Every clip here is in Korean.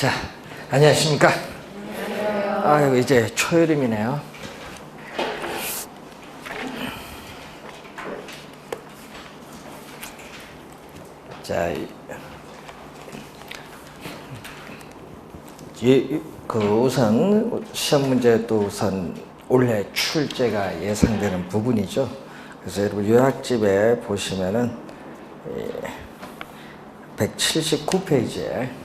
자, 안녕하십니까? 아유, 이제 초여름이네요. 자, 우선 시험 문제도 우선 올해 출제가 예상되는 부분이죠. 그래서 여러분 요약집에 보시면은 179페이지에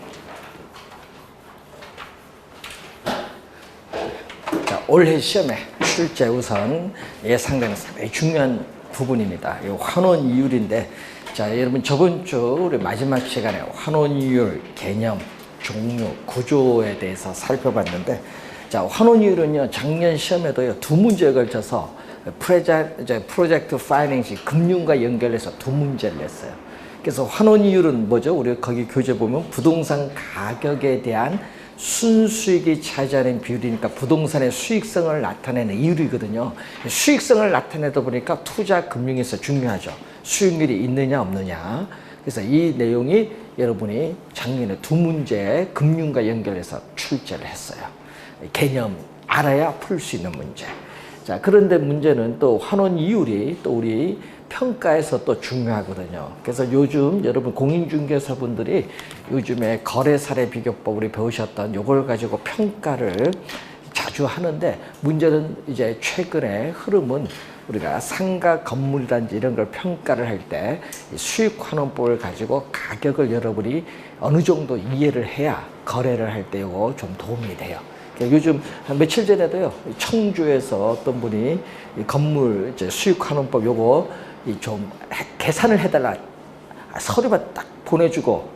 올해 시험에 출제 우선 예상되는 상당히 중요한 부분입니다. 이 환원이율인데, 자, 여러분 저번 주 우리 마지막 시간에 환원이율 개념, 종류, 구조에 대해서 살펴봤는데, 자, 환원이율은요 작년 시험에도요 두 문제에 걸쳐서 프로젝트 파이낸싱 금융과 연결해서 두 문제를 냈어요. 그래서 환원이율은 뭐죠? 우리 거기 교재 보면 부동산 가격에 대한 순수익이 차지하는 비율이니까 부동산의 수익성을 나타내는 이율이거든요. 수익성을 나타내다 보니까 투자 금융에서 중요하죠. 수익률이 있느냐 없느냐. 그래서 이 내용이 여러분이 작년에 두 문제 금융과 연결해서 출제를 했어요. 개념 알아야 풀 수 있는 문제. 자, 그런데 문제는 또 환원 이율이 또 우리 평가에서 또 중요하거든요. 그래서 요즘 여러분 공인중개사분들이 요즘에 거래사례 비교법으로 배우셨던 요걸 가지고 평가를 자주 하는데, 문제는 이제 최근의 흐름은 우리가 상가 건물이라든지 이런 걸 평가를 할 때 수익환원법을 가지고 가격을 여러분이 어느 정도 이해를 해야 거래를 할 때 요거 좀 도움이 돼요. 요즘 한 며칠 전에도요 청주에서 어떤 분이 건물 이제 수익환원법 요거 좀 계산을 해달라 서류만 딱 보내주고,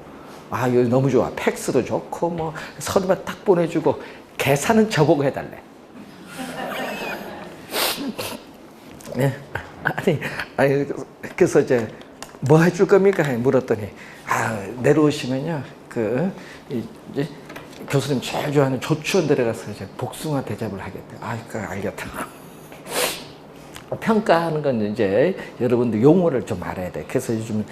아 이거 너무 좋아, 팩스도 좋고 뭐 서류만 딱 보내주고 계산은 저보고 해달래. 네. 아니 그래서 이제 뭐 해줄 겁니까 물었더니, 내려오시면요 이제 교수님 제일 좋아하는 조추원 데려가서 이제 복숭아 대접을 하겠대. 알겠다. 평가하는 건 이제 여러분들 용어를 좀 알아야 돼. 그래서 요즘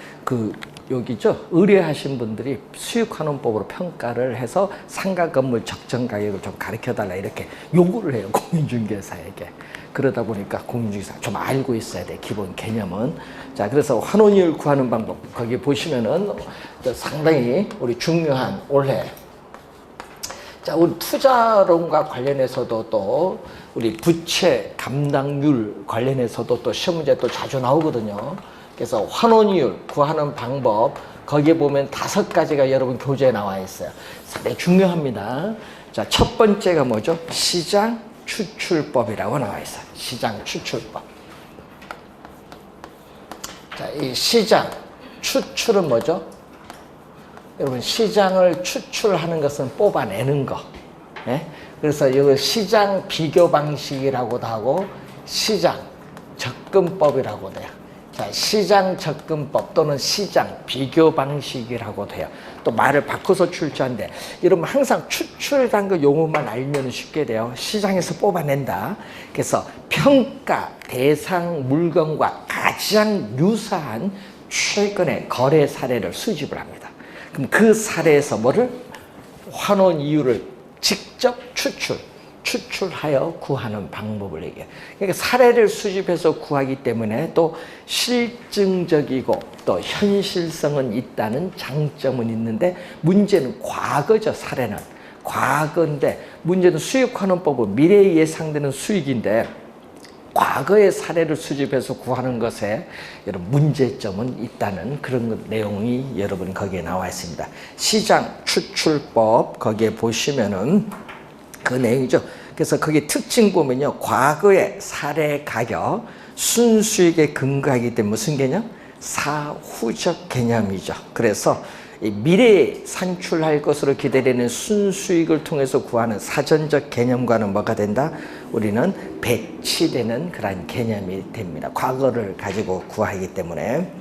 여기죠 의뢰하신 분들이 수익환원법으로 평가를 해서 상가 건물 적정 가격을 좀 가르쳐 달라 이렇게 요구를 해요, 공인중개사에게. 그러다 보니까 공인중개사 좀 알고 있어야 돼, 기본 개념은. 자, 그래서 환원이율 구하는 방법 거기 보시면은 상당히 우리 중요한 올해, 자, 우리 투자론과 관련해서도 또 우리 부채 감당률 관련해서도 또 시험 문제 또 자주 나오거든요. 그래서 환원이율 구하는 방법 거기에 보면 5가지가 여러분 교재에 나와 있어요. 상당히 중요합니다. 자, 첫 번째가 뭐죠? 시장 추출법이라고 나와 있어요. 시장 추출법. 자, 이 시장 추출은 뭐죠? 여러분 시장을 추출하는 것은 뽑아내는 거. 예? 그래서 이거 시장 비교 방식이라고도 하고 시장 접근법이라고도 해요. 자, 시장 접근법 또는 시장 비교 방식이라고도 해요. 또 말을 바꿔서 출제한데, 여러분 항상 추출 단계 용어만 알면 쉽게 돼요. 시장에서 뽑아낸다. 그래서 평가 대상 물건과 가장 유사한 최근의 거래 사례를 수집을 합니다. 그럼 그 사례에서 뭐를? 환원 이율을 직접 추출하여 구하는 방법을 얘기해요. 그러니까 사례를 수집해서 구하기 때문에 또 실증적이고 또 현실성은 있다는 장점은 있는데, 문제는 과거죠. 사례는 과거인데, 문제는 수익환원법은 미래에 예상되는 수익인데 과거의 사례를 수집해서 구하는 것에 여러분 문제점은 있다는 그런 내용이 여러분 거기에 나와 있습니다. 시장 추출법 거기에 보시면은 그 내용이죠. 그래서 거기 특징 보면요, 과거의 사례 가격 순수익에 근거하기 때문에 무슨 개념? 사후적 개념이죠. 그래서 이 미래에 산출할 것으로 기대되는 순수익을 통해서 구하는 사전적 개념과는 뭐가 된다? 우리는 배치되는 그런 개념이 됩니다. 과거를 가지고 구하기 때문에.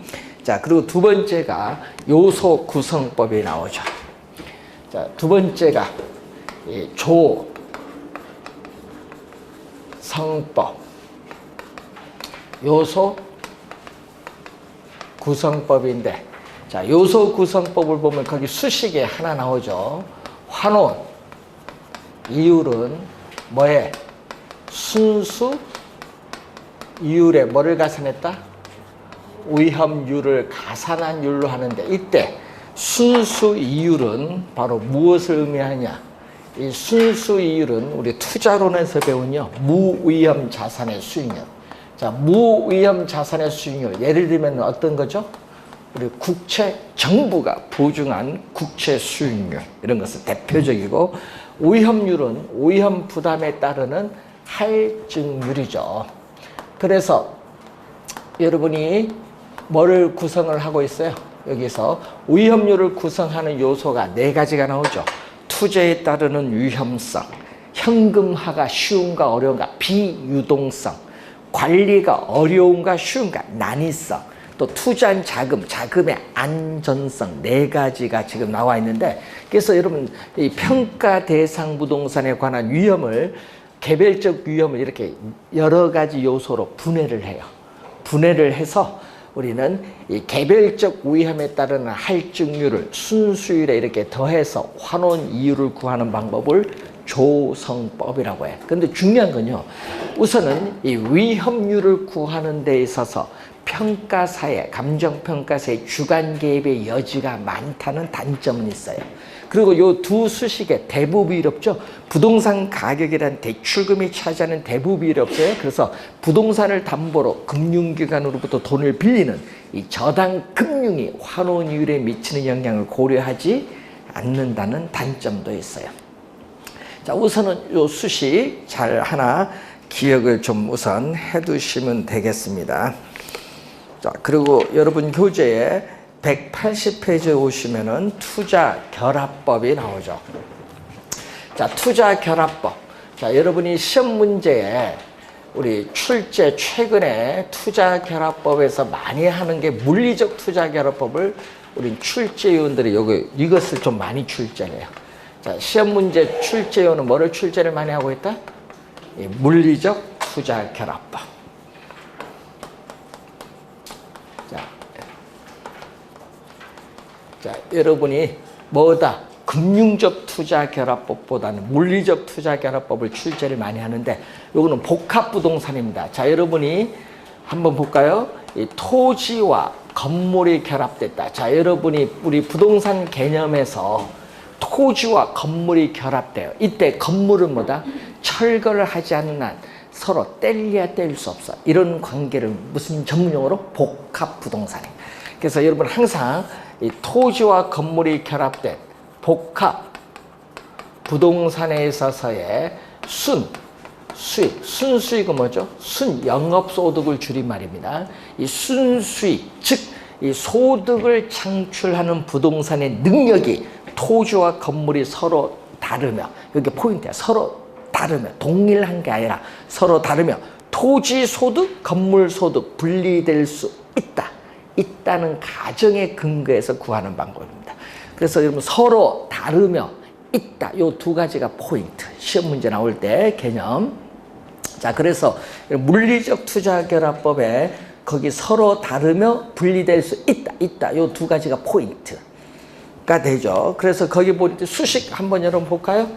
자, 그리고 두 번째가 요소 구성법이 나오죠. 자, 두 번째가 조성법. 요소 구성법인데, 자, 요소 구성법을 보면 거기 수식에 하나 나오죠. 환원 이율은 뭐에? 순수 이율에 뭐를 가산했다? 위험률을 가산한 율로 하는데, 이때 순수 이율은 바로 무엇을 의미하냐? 이 순수 이율은 우리 투자론에서 배운요, 무위험 자산의 수익률. 자, 무위험 자산의 수익률, 예를 들면 어떤 거죠? 우리 국채, 정부가 보증한 국채 수익률, 이런 것은 대표적이고, 위험률은 위험 부담에 따르는 할증률이죠. 그래서 여러분이 뭐를 구성을 하고 있어요? 여기서 위험률을 구성하는 요소가 4가지가 나오죠. 투자에 따르는 위험성, 현금화가 쉬운가 어려운가 비유동성, 관리가 어려운가 쉬운가 난이성, 또 투자한 자금, 자금의 안전성, 4가지가 지금 나와 있는데, 그래서 여러분 이 평가 대상 부동산에 관한 위험을, 개별적 위험을 이렇게 여러 가지 요소로 분해를 해요. 분해를 해서 우리는 이 개별적 위험에 따르는 할증률을 순수율에 이렇게 더해서 환원 이율을 구하는 방법을 조성법이라고 해요. 그런데 중요한 건요, 우선은 이 위험률을 구하는 데 있어서 평가사의, 감정평가사의 주관 개입의 여지가 많다는 단점은 있어요. 그리고 요 두 수식의 대부 비율이 없죠. 부동산 가격이란 대출금이 차지하는 대부 비율이 없어요. 그래서 부동산을 담보로 금융기관으로부터 돈을 빌리는 이 저당 금융이 환원이율에 미치는 영향을 고려하지 않는다는 단점도 있어요. 자, 우선은 요 수식 잘 하나 기억을 좀 우선 해두시면 되겠습니다. 자, 그리고 여러분 교재에 180페이지에 오시면은 투자 결합법이 나오죠. 자, 투자 결합법. 자, 여러분이 시험 문제에 우리 출제 최근에 투자 결합법에서 많이 하는 게 물리적 투자 결합법을 우리 출제위원들이 이것을 좀 많이 출제를 해요. 자, 시험 문제 출제위원은 뭐를 출제를 많이 하고 있다? 물리적 투자 결합법. 자, 여러분이 뭐다? 금융적 투자 결합법보다는 물리적 투자 결합법을 출제를 많이 하는데, 요거는 복합 부동산입니다. 자, 여러분이 한번 볼까요? 이 토지와 건물이 결합됐다. 자, 여러분이 우리 부동산 개념에서 토지와 건물이 결합돼요. 이때 건물은 뭐다? 철거를 하지 않는 한 서로 뗄래야 뗄 수 없어. 이런 관계를 무슨 전문용어로? 복합 부동산이에요. 그래서 여러분 항상 이 토지와 건물이 결합된 복합 부동산에 있어서의 순수익, 순수익은 뭐죠? 순영업소득을 줄임말입니다. 이 순수익, 즉 이 소득을 창출하는 부동산의 능력이 토지와 건물이 서로 다르며, 여기 포인트야. 서로 다르며, 동일한 게 아니라 서로 다르며 토지 소득, 건물 소득 분리될 수 있다는 가정에 근거해서 구하는 방법입니다. 그래서 여러분 서로 다르며 있다, 요 2가지가 포인트. 시험 문제 나올 때 개념. 자, 그래서 물리적 투자 결합법에 거기 서로 다르며 분리될 수 있다, 요 2가지가 포인트가 되죠. 그래서 거기 볼 때 수식 한번 여러분 볼까요?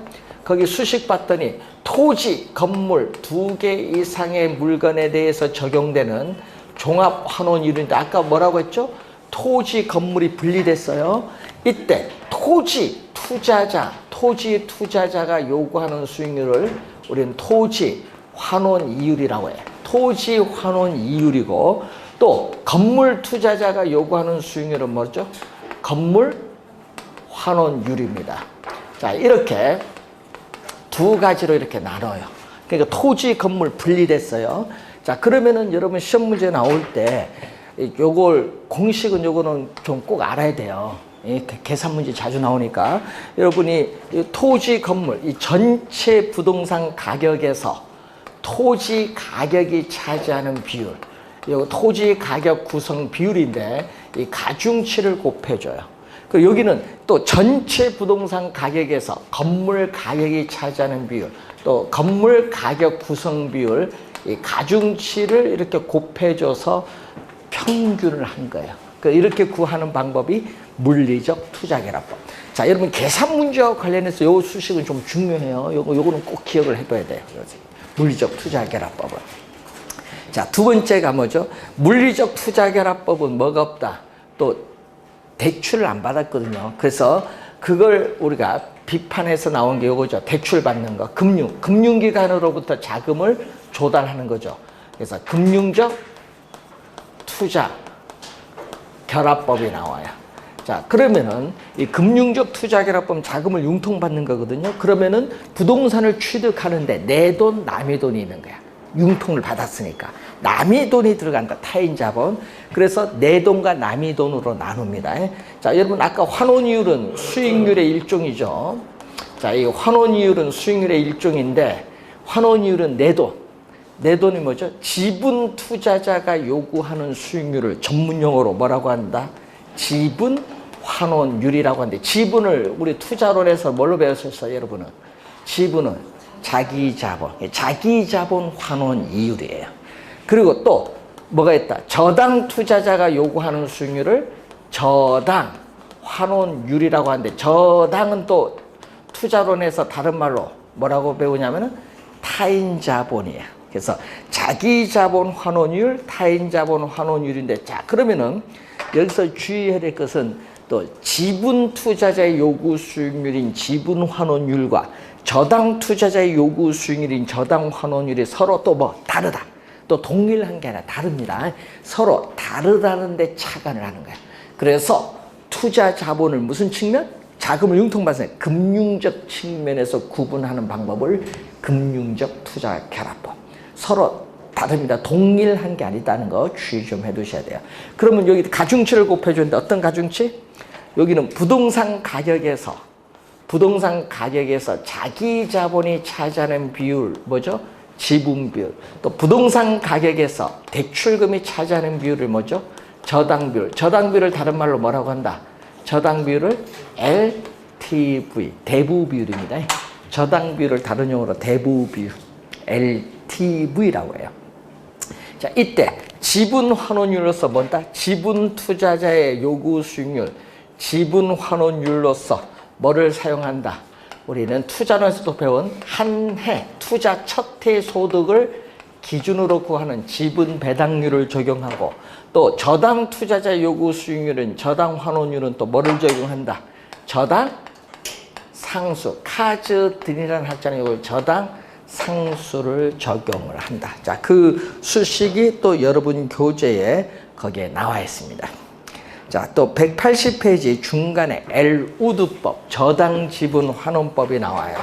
거기 수식 봤더니 토지, 건물 2개 이상의 물건에 대해서 적용되는 종합환원이율인데, 아까 뭐라고 했죠? 토지, 건물이 분리됐어요. 이때 토지 투자자가 요구하는 수익률을 우리는 토지 환원 이율이라고 해요. 토지 환원 이율이고, 또 건물 투자자가 요구하는 수익률은 뭐죠? 건물 환원율입니다. 자, 이렇게 2가지로 이렇게 나눠요. 그러니까 토지, 건물 분리됐어요. 자, 그러면은 여러분 시험 문제 나올 때 요걸 공식은 요거는 좀 꼭 알아야 돼요. 계산 문제 자주 나오니까. 여러분이 이 토지, 건물, 이 전체 부동산 가격에서 토지 가격이 차지하는 비율, 요 토지 가격 구성 비율인데 이 가중치를 곱해줘요. 그리고 여기는 또 전체 부동산 가격에서 건물 가격이 차지하는 비율, 또 건물 가격 구성 비율, 이 가중치를 이렇게 곱해줘서 평균을 한 거예요. 이렇게 구하는 방법이 물리적 투자결합법. 자, 여러분 계산 문제와 관련해서 요 수식은 좀 중요해요. 요거는 꼭 기억을 해둬야 돼요. 물리적 투자결합법은. 자, 두 번째가 뭐죠? 물리적 투자결합법은 뭐가 없다. 또 대출을 안 받았거든요. 그래서 그걸 우리가 비판해서 나온 게 요거죠. 대출 받는 거. 금융기관으로부터 자금을 조달하는 거죠. 그래서 금융적 투자 결합법이 나와요. 자, 그러면은 이 금융적 투자 결합법 자금을 융통받는 거거든요. 그러면은 부동산을 취득하는데 내 돈, 남의 돈이 있는 거야. 융통을 받았으니까. 남의 돈이 들어간다. 타인 자본. 그래서 내 돈과 남의 돈으로 나눕니다. 자, 여러분 아까 환원이율은 수익률의 일종이죠. 자, 이 환원이율은 수익률의 일종인데 환원이율은 내 돈. 내 돈이 뭐죠? 지분 투자자가 요구하는 수익률을 전문용어로 뭐라고 한다? 지분 환원율이라고 하는데 지분을 우리 투자론에서 뭘로 배웠었어요, 여러분은? 지분은 자기 자본 환원 이율이에요. 그리고 또 뭐가 있다? 저당 투자자가 요구하는 수익률을 저당 환원율이라고 하는데 저당은 또 투자론에서 다른 말로 뭐라고 배우냐면은 타인 자본이에요. 그래서 자기 자본 환원율, 타인 자본 환원율인데 자, 그러면은 여기서 주의해야 될 것은 또 지분 투자자의 요구 수익률인 지분 환원율과 저당 투자자의 요구 수익률인 저당 환원율이 서로 또 뭐 다르다. 또 동일한 게 아니라 다릅니다. 서로 다르다는데 착안을 하는 거야. 그래서 투자 자본을 무슨 측면? 자금을 융통받는 금융적 측면에서 구분하는 방법을 금융적 투자 결합법. 서로 다릅니다. 동일한 게 아니다는 거 주의 좀 해두셔야 돼요. 그러면 여기 가중치를 곱해주는데 어떤 가중치? 여기는 부동산 가격에서 자기 자본이 차지하는 비율 뭐죠? 지분 비율. 또 부동산 가격에서 대출금이 차지하는 비율을 뭐죠? 저당 비율. 저당 비율을 다른 말로 뭐라고 한다? 저당 비율을 LTV, 대부 비율입니다. 저당 비율을 다른 용어로 대부 비율, LTV라고 해요. 자, 이때 지분 환원율로서 뭔다? 지분 투자자의 요구 수익률, 지분 환원율로서 뭐를 사용한다? 우리는 투자론에서도 배운 한 해 투자 첫 해 소득을 기준으로 구하는 지분 배당률을 적용하고 또 저당 투자자 요구 수익률은 저당 환원율은 또 뭐를 적용한다? 저당 상수, 카즈딘이라는 학자는 이걸 저당 상수를 적용을 한다. 자, 그 수식이 또 여러분 교재에 거기에 나와 있습니다. 자, 또 180페이지 중간에 엘우드법, 저당 지분 환원법이 나와요.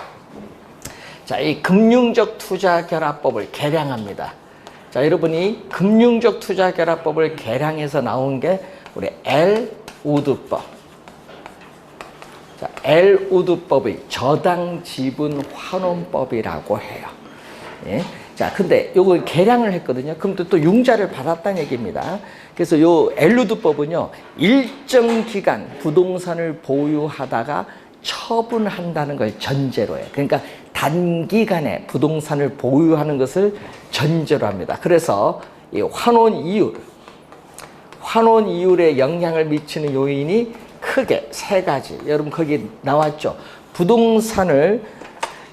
자, 이 금융적 투자 결합법을 개량합니다. 자, 여러분이 금융적 투자 결합법을 개량해서 나온 게 우리 엘우드법. 자, 엘우드법의 저당 지분 환원법이라고 해요. 예? 자, 근데 요걸 개량을 했거든요. 그럼 또 융자를 받았다는 얘기입니다. 그래서 요 엘루드법은요, 일정 기간 부동산을 보유하다가 처분한다는 걸 전제로 해요. 그러니까 단기간에 부동산을 보유하는 것을 전제로 합니다. 그래서 이 환원 이율에 영향을 미치는 요인이 크게 세 가지. 여러분 거기 나왔죠. 부동산을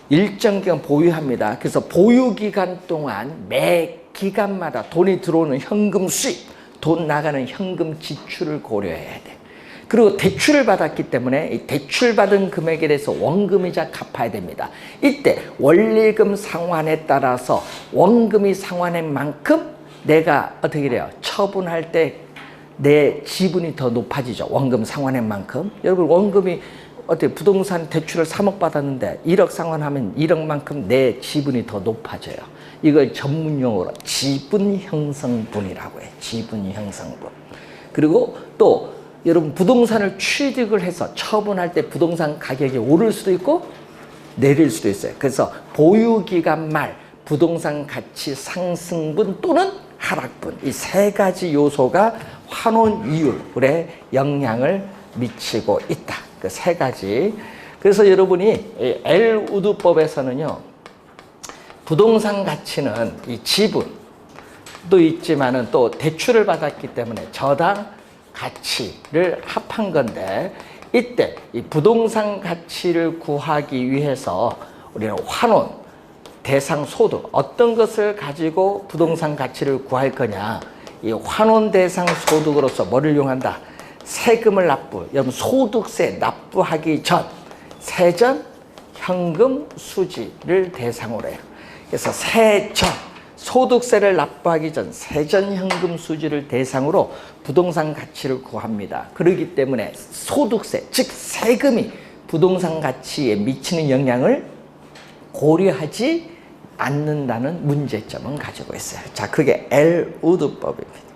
일정 기간 보유합니다. 그래서 보유 기간 동안 매 기간마다 돈이 들어오는 현금 수입, 돈 나가는 현금 지출을 고려해야 돼. 그리고 대출을 받았기 때문에 이 대출받은 금액에 대해서 원금이자 갚아야 됩니다. 이때 원리금 상환에 따라서 원금이 상환한 만큼 내가 어떻게 돼요? 처분할 때 내 지분이 더 높아지죠. 원금 상환한 만큼. 여러분 원금이 어떻게 부동산 대출을 3억 받았는데 1억 상환하면 1억만큼 내 지분이 더 높아져요. 이걸 전문용어로 지분 형성분이라고 해요. 지분 형성분. 그리고 또 여러분 부동산을 취득을 해서 처분할 때 부동산 가격이 오를 수도 있고 내릴 수도 있어요. 그래서 보유기간 말 부동산 가치 상승분 또는 하락분, 이 세 가지 요소가 환원 이율에 영향을 미치고 있다. 그 세 가지. 그래서 여러분이 엘우드법에서는요, 부동산 가치는 이 지분도 있지만은 또 대출을 받았기 때문에 저당 가치를 합한 건데, 이때 이 부동산 가치를 구하기 위해서 우리는 환원, 대상 소득, 어떤 것을 가지고 부동산 가치를 구할 거냐. 이 환원 대상 소득으로서 뭐를 이용한다? 세금을 여러분 소득세 납부하기 전 세전 현금 수지를 대상으로 해요. 그래서 세전 소득세를 납부하기 전 세전 현금 수지를 대상으로 부동산 가치를 구합니다. 그렇기 때문에 소득세, 즉 세금이 부동산 가치에 미치는 영향을 고려하지 않는다는 문제점은 가지고 있어요. 자, 그게 엘우드법입니다.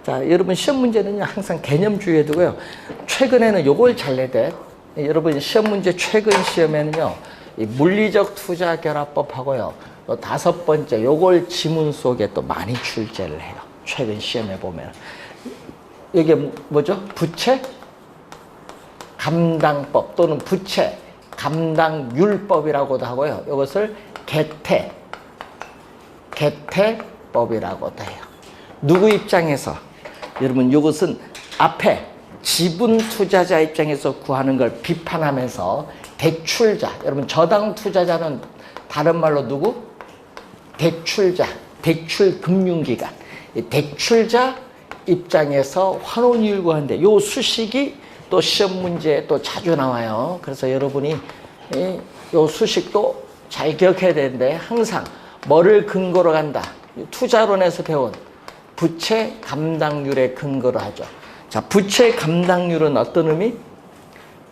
자, 여러분 시험 문제는요 항상 개념 주의해 두고요. 최근에는 요걸 잘 내야 돼. 여러분 시험 문제 최근 시험에는요 이 물리적 투자 결합법하고요 또 5번째 요걸 지문 속에 또 많이 출제를 해요. 최근 시험에 보면 이게 뭐죠? 부채 감당법 또는 부채 감당률법이라고도 하고요. 이것을 개태법이라고도 해요. 누구 입장에서? 여러분 이것은 앞에 지분 투자자 입장에서 구하는 걸 비판하면서 대출자, 여러분 저당 투자자는 다른 말로 누구? 대출자, 대출금융기관. 대출자 입장에서 환원이율 구하는데 요 수식이 또 시험 문제에 또 자주 나와요. 그래서 여러분이 요 수식도 잘 기억해야 되는데 항상 뭐를 근거로 간다? 투자론에서 배운 부채 감당률에 근거로 하죠. 자, 부채 감당률은 어떤 의미?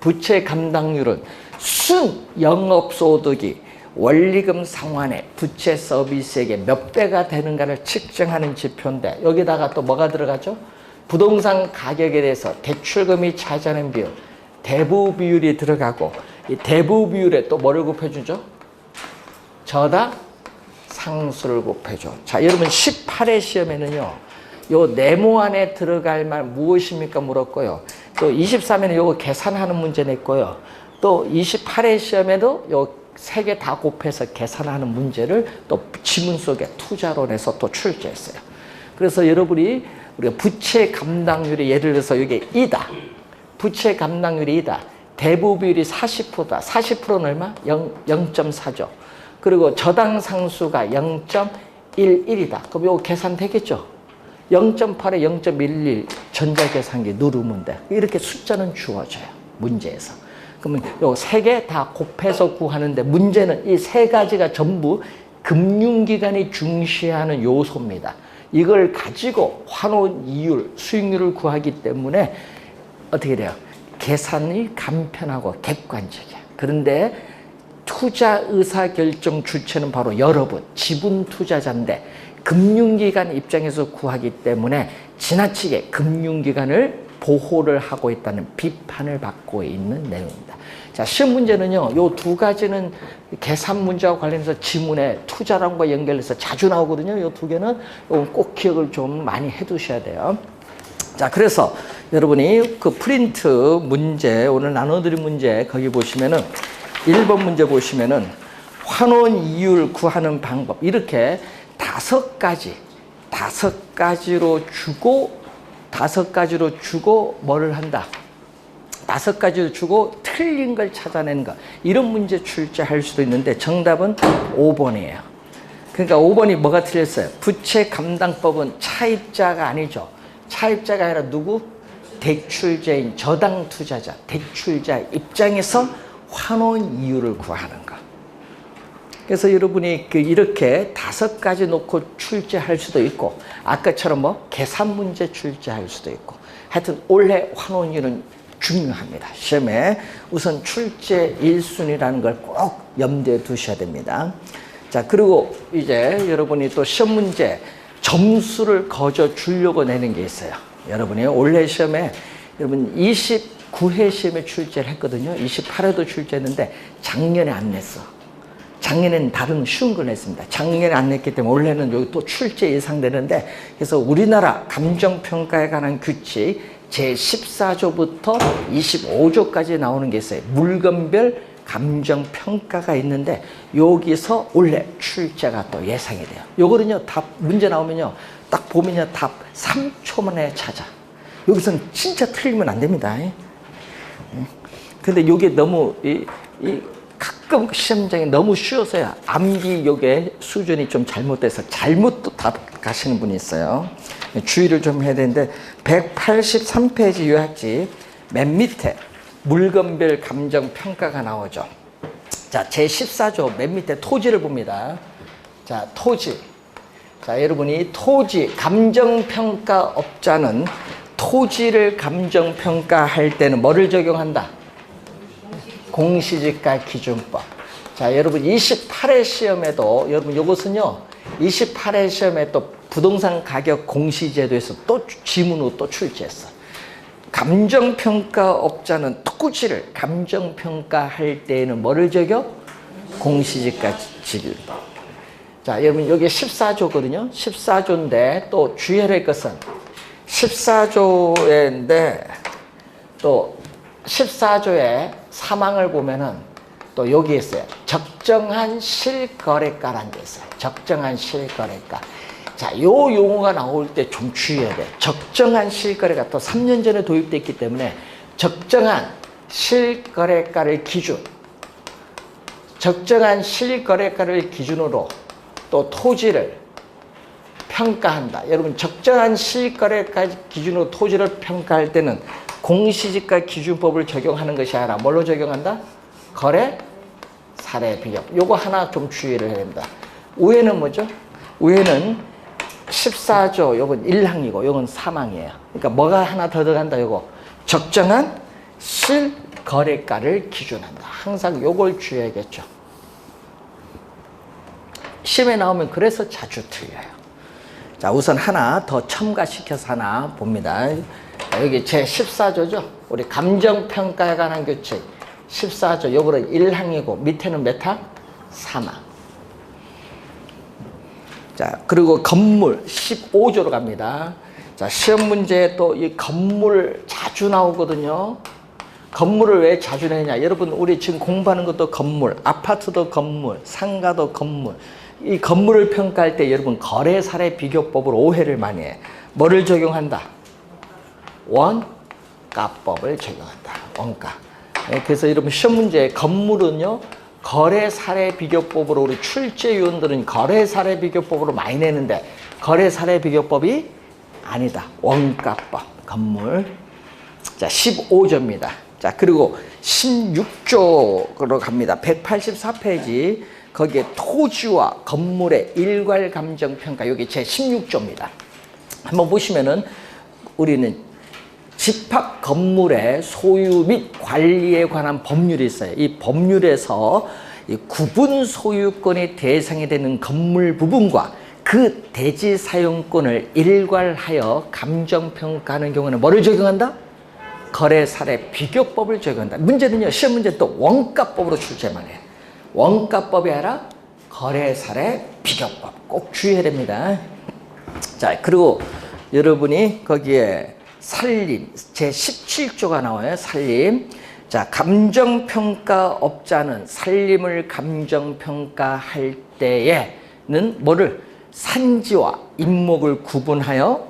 부채 감당률은 순 영업소득이 원리금 상환의 부채 서비스액의 몇 배가 되는가를 측정하는 지표인데 여기다가 또 뭐가 들어가죠? 부동산 가격에 대해서 대출금이 차지하는 비율, 대부 비율이 들어가고 이 대부 비율에 또 뭐를 곱해주죠? 저당 상수를 곱해줘. 자, 여러분 18회 시험에는요 요 네모 안에 들어갈 말 무엇입니까 물었고요. 또 23회는 요거 계산하는 문제 냈고요. 또 28회 시험에도 요 세 개 다 곱해서 계산하는 문제를 또 지문 속에 투자론에서 또 출제했어요. 그래서 여러분이 우리가 부채 감당률이 예를 들어서 이게 2다. 부채 감당률이 2다. 대부 비율이 40%다. 40%는 얼마? 0.4죠. 그리고 저당 상수가 0.11이다. 그럼 이거 계산되겠죠? 0.8에 0.11 전자계산기 누르면 돼. 이렇게 숫자는 주어져요. 문제에서. 그러면 요 세 개 다 곱해서 구하는데 문제는 이 세 가지가 전부 금융기관이 중시하는 요소입니다. 이걸 가지고 환원 이율, 수익률을 구하기 때문에 어떻게 돼요? 계산이 간편하고 객관적이야. 그런데 투자 의사결정 주체는 바로 여러분, 지분 투자자인데 금융기관 입장에서 구하기 때문에 지나치게 금융기관을 보호를 하고 있다는 비판을 받고 있는 내용입니다. 자, 시험 문제는요, 요 두 가지는 계산 문제와 관련해서 지문에 투자론과 연결해서 자주 나오거든요. 요 두 개는 꼭 기억을 좀 많이 해 두셔야 돼요. 자, 그래서 여러분이 그 프린트 문제, 오늘 나눠드린 문제, 거기 보시면은 1번 문제 보시면은 환원 이율 구하는 방법, 이렇게 5가지로 주고 뭐를 한다? 5가지로 주고 틀린 걸 찾아내는 것. 이런 문제 출제할 수도 있는데 정답은 5번이에요. 그러니까 5번이 뭐가 틀렸어요? 부채 감당법은 차입자가 아니죠. 차입자가 아니라 누구? 대출자인 저당 투자자, 대출자 입장에서 환원 이율을 구하는 것. 그래서 여러분이 이렇게 5가지 놓고 출제할 수도 있고, 아까처럼 뭐 계산 문제 출제할 수도 있고, 하여튼 올해 환원율은 중요합니다. 시험에 우선 출제 1순위라는 걸 꼭 염두에 두셔야 됩니다. 자, 그리고 이제 여러분이 또 시험 문제 점수를 거저 주려고 내는 게 있어요. 여러분이 올해 시험에 여러분 29회 시험에 출제를 했거든요. 28회도 출제했는데 작년에 안 냈어. 작년에는 다른 쉬운 걸 냈습니다. 작년에 안 냈기 때문에 올해는 여기 또 출제 예상되는데, 그래서 우리나라 감정평가에 관한 규칙 제14조부터 25조까지 나오는 게 있어요. 물건별 감정평가가 있는데 여기서 올해 출제가 또 예상이 돼요. 요거는요, 다 문제 나오면요, 딱 보면요, 답 3초 만에 찾아. 여기서는 진짜 틀리면 안 됩니다. 근데 요게 너무, 가끔 시험장에 너무 쉬워서요. 암기 요게 수준이 좀 잘못돼서 잘못 또 답 가시는 분이 있어요. 주의를 좀 해야 되는데, 183페이지 요약집 맨 밑에 물건별 감정 평가가 나오죠. 자, 제14조 맨 밑에 토지를 봅니다. 자, 토지. 자, 여러분이 토지, 감정평가업자는 토지를 감정평가할 때는 뭐를 적용한다? 공시지가 기준법. 자, 여러분 28회 시험에도, 여러분 이것은요, 28회 시험에 또 부동산 가격 공시제도에서 또 지문으로 또 출제했어. 감정평가업자는 토지를 감정평가할 때에는 뭐를 적용? 공시지가 기준법. 자, 여러분 여기 14조거든요. 14조인데 또 주의해야 할 것은 14조인데 또 14조의 사망을 보면은 또 여기 있어요. 적정한 실거래가라는 게 있어요. 적정한 실거래가. 자, 요 용어가 나올 때 좀 주의해야 돼. 적정한 실거래가 또 3년 전에 도입됐기 때문에 적정한 실거래가를 적정한 실거래가를 기준으로 또 토지를 평가한다. 여러분, 적정한 실거래가 기준으로 토지를 평가할 때는 공시지가 기준법을 적용하는 것이 아니라 뭘로 적용한다? 거래 사례 비교. 요거 하나 좀 주의를 해야 됩니다. 우회는 뭐죠? 우회는 14조, 요건 1항이고 요건 3항이에요. 그러니까 뭐가 하나 더 들어간다. 요거 적정한 실거래가를 기준한다. 항상 요걸 주의해야겠죠. 시험에 나오면 그래서 자주 틀려요. 자, 우선 하나 더 첨가시켜서 하나 봅니다. 자, 여기 제 14조죠. 우리 감정평가에 관한 규칙 14조, 요거는 1항이고 밑에는 몇 항? 3항. 자, 그리고 건물 15조로 갑니다. 자, 시험 문제에 또 이 건물 자주 나오거든요. 건물을 왜 자주 내냐? 여러분, 우리 지금 공부하는 것도 건물, 아파트도 건물, 상가도 건물. 이 건물을 평가할 때 여러분 거래 사례 비교법으로 오해를 많이 해. 뭐를 적용한다? 원가법을 적용한다. 원가. 그래서 여러분 시험 문제에 건물은요, 거래 사례 비교법으로 우리 출제위원들은 거래 사례 비교법으로 많이 내는데 거래 사례 비교법이 아니다. 원가법, 건물. 자, 15조입니다. 자, 그리고 16조로 갑니다. 184페이지. 거기에 토지와 건물의 일괄 감정 평가. 여기 제 16조입니다. 한번 보시면은 우리는 집합 건물의 소유 및 관리에 관한 법률이 있어요. 이 법률에서 이 구분 소유권의 대상이 되는 건물 부분과 그 대지 사용권을 일괄하여 감정평가하는 경우는 뭐를 적용한다? 거래 사례 비교법을 적용한다. 문제는요, 시험 문제 또 원가법으로 출제만 해요. 원가법이 아니라 거래 사례 비교법. 꼭 주의해야 됩니다. 자, 그리고 여러분이 거기에 산림 제 17조가 나와요. 산림. 자, 감정평가업자는 산림을 감정평가할 때에는 뭐를 산지와 인목을 구분하여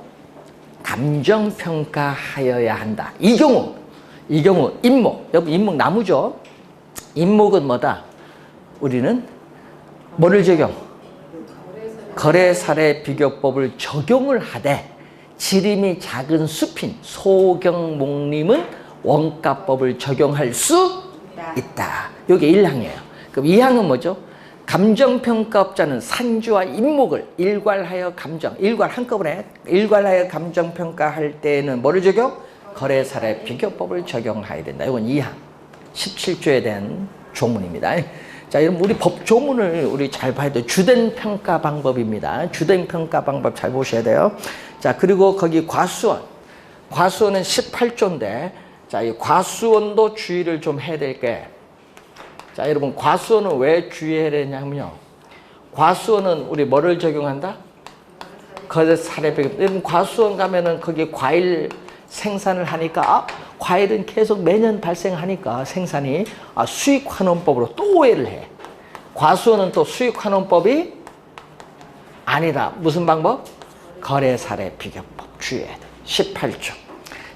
감정평가하여야 한다. 이 경우 인목. 여러분, 인목 나무죠? 인목은 뭐다? 우리는 뭐를 적용? 거래사례 비교법을 적용을 하되 지름이 작은 숲인 소경목림은 원가법을 적용할 수 있다. 이게 1항이에요. 그럼 2항은 뭐죠? 감정평가업자는 산지와 인목을 일괄하여 한꺼번에 일괄하여 감정평가할 때에는 뭐를 적용? 거래사례 비교법을 적용해야 된다. 이건 2항 17조에 대한 조문입니다. 자, 여러분, 우리 법 조문을 우리 잘 봐야 돼요. 주된 평가 방법입니다. 주된 평가 방법 잘 보셔야 돼요. 자, 그리고 거기 과수원. 과수원은 18조인데, 자, 이 과수원도 주의를 좀 해야 될 게, 자, 여러분, 과수원은 왜 주의해야 되냐면요. 과수원은 우리 뭐를 적용한다? 거래 사례 비교. 여러분, 과수원 가면은 거기 과일 생산을 하니까, 과일은 계속 매년 발생하니까 생산이 수익환원법으로 또 오해를 해. 과수원은 또 수익환원법이 아니다. 무슨 방법? 거래사례 비교법 주의해야 돼. 18조.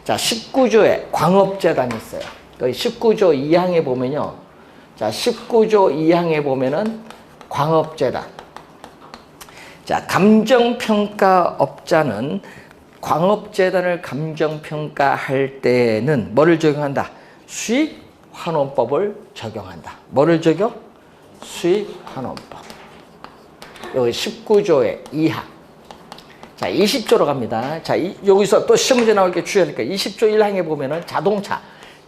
자, 19조에 광업재단이 있어요. 여기 19조 2항에 보면요. 자, 19조 2항에 보면은 광업재단. 자, 감정평가업자는 광업재단을 감정평가할 때는 뭐를 적용한다? 수익환원법을 적용한다. 뭐를 적용? 수익환원법. 여기 19조의 2항. 자, 20조로 갑니다. 자, 여기서 또 시험 문제 나올 게 주의하니까 20조 1항에 보면은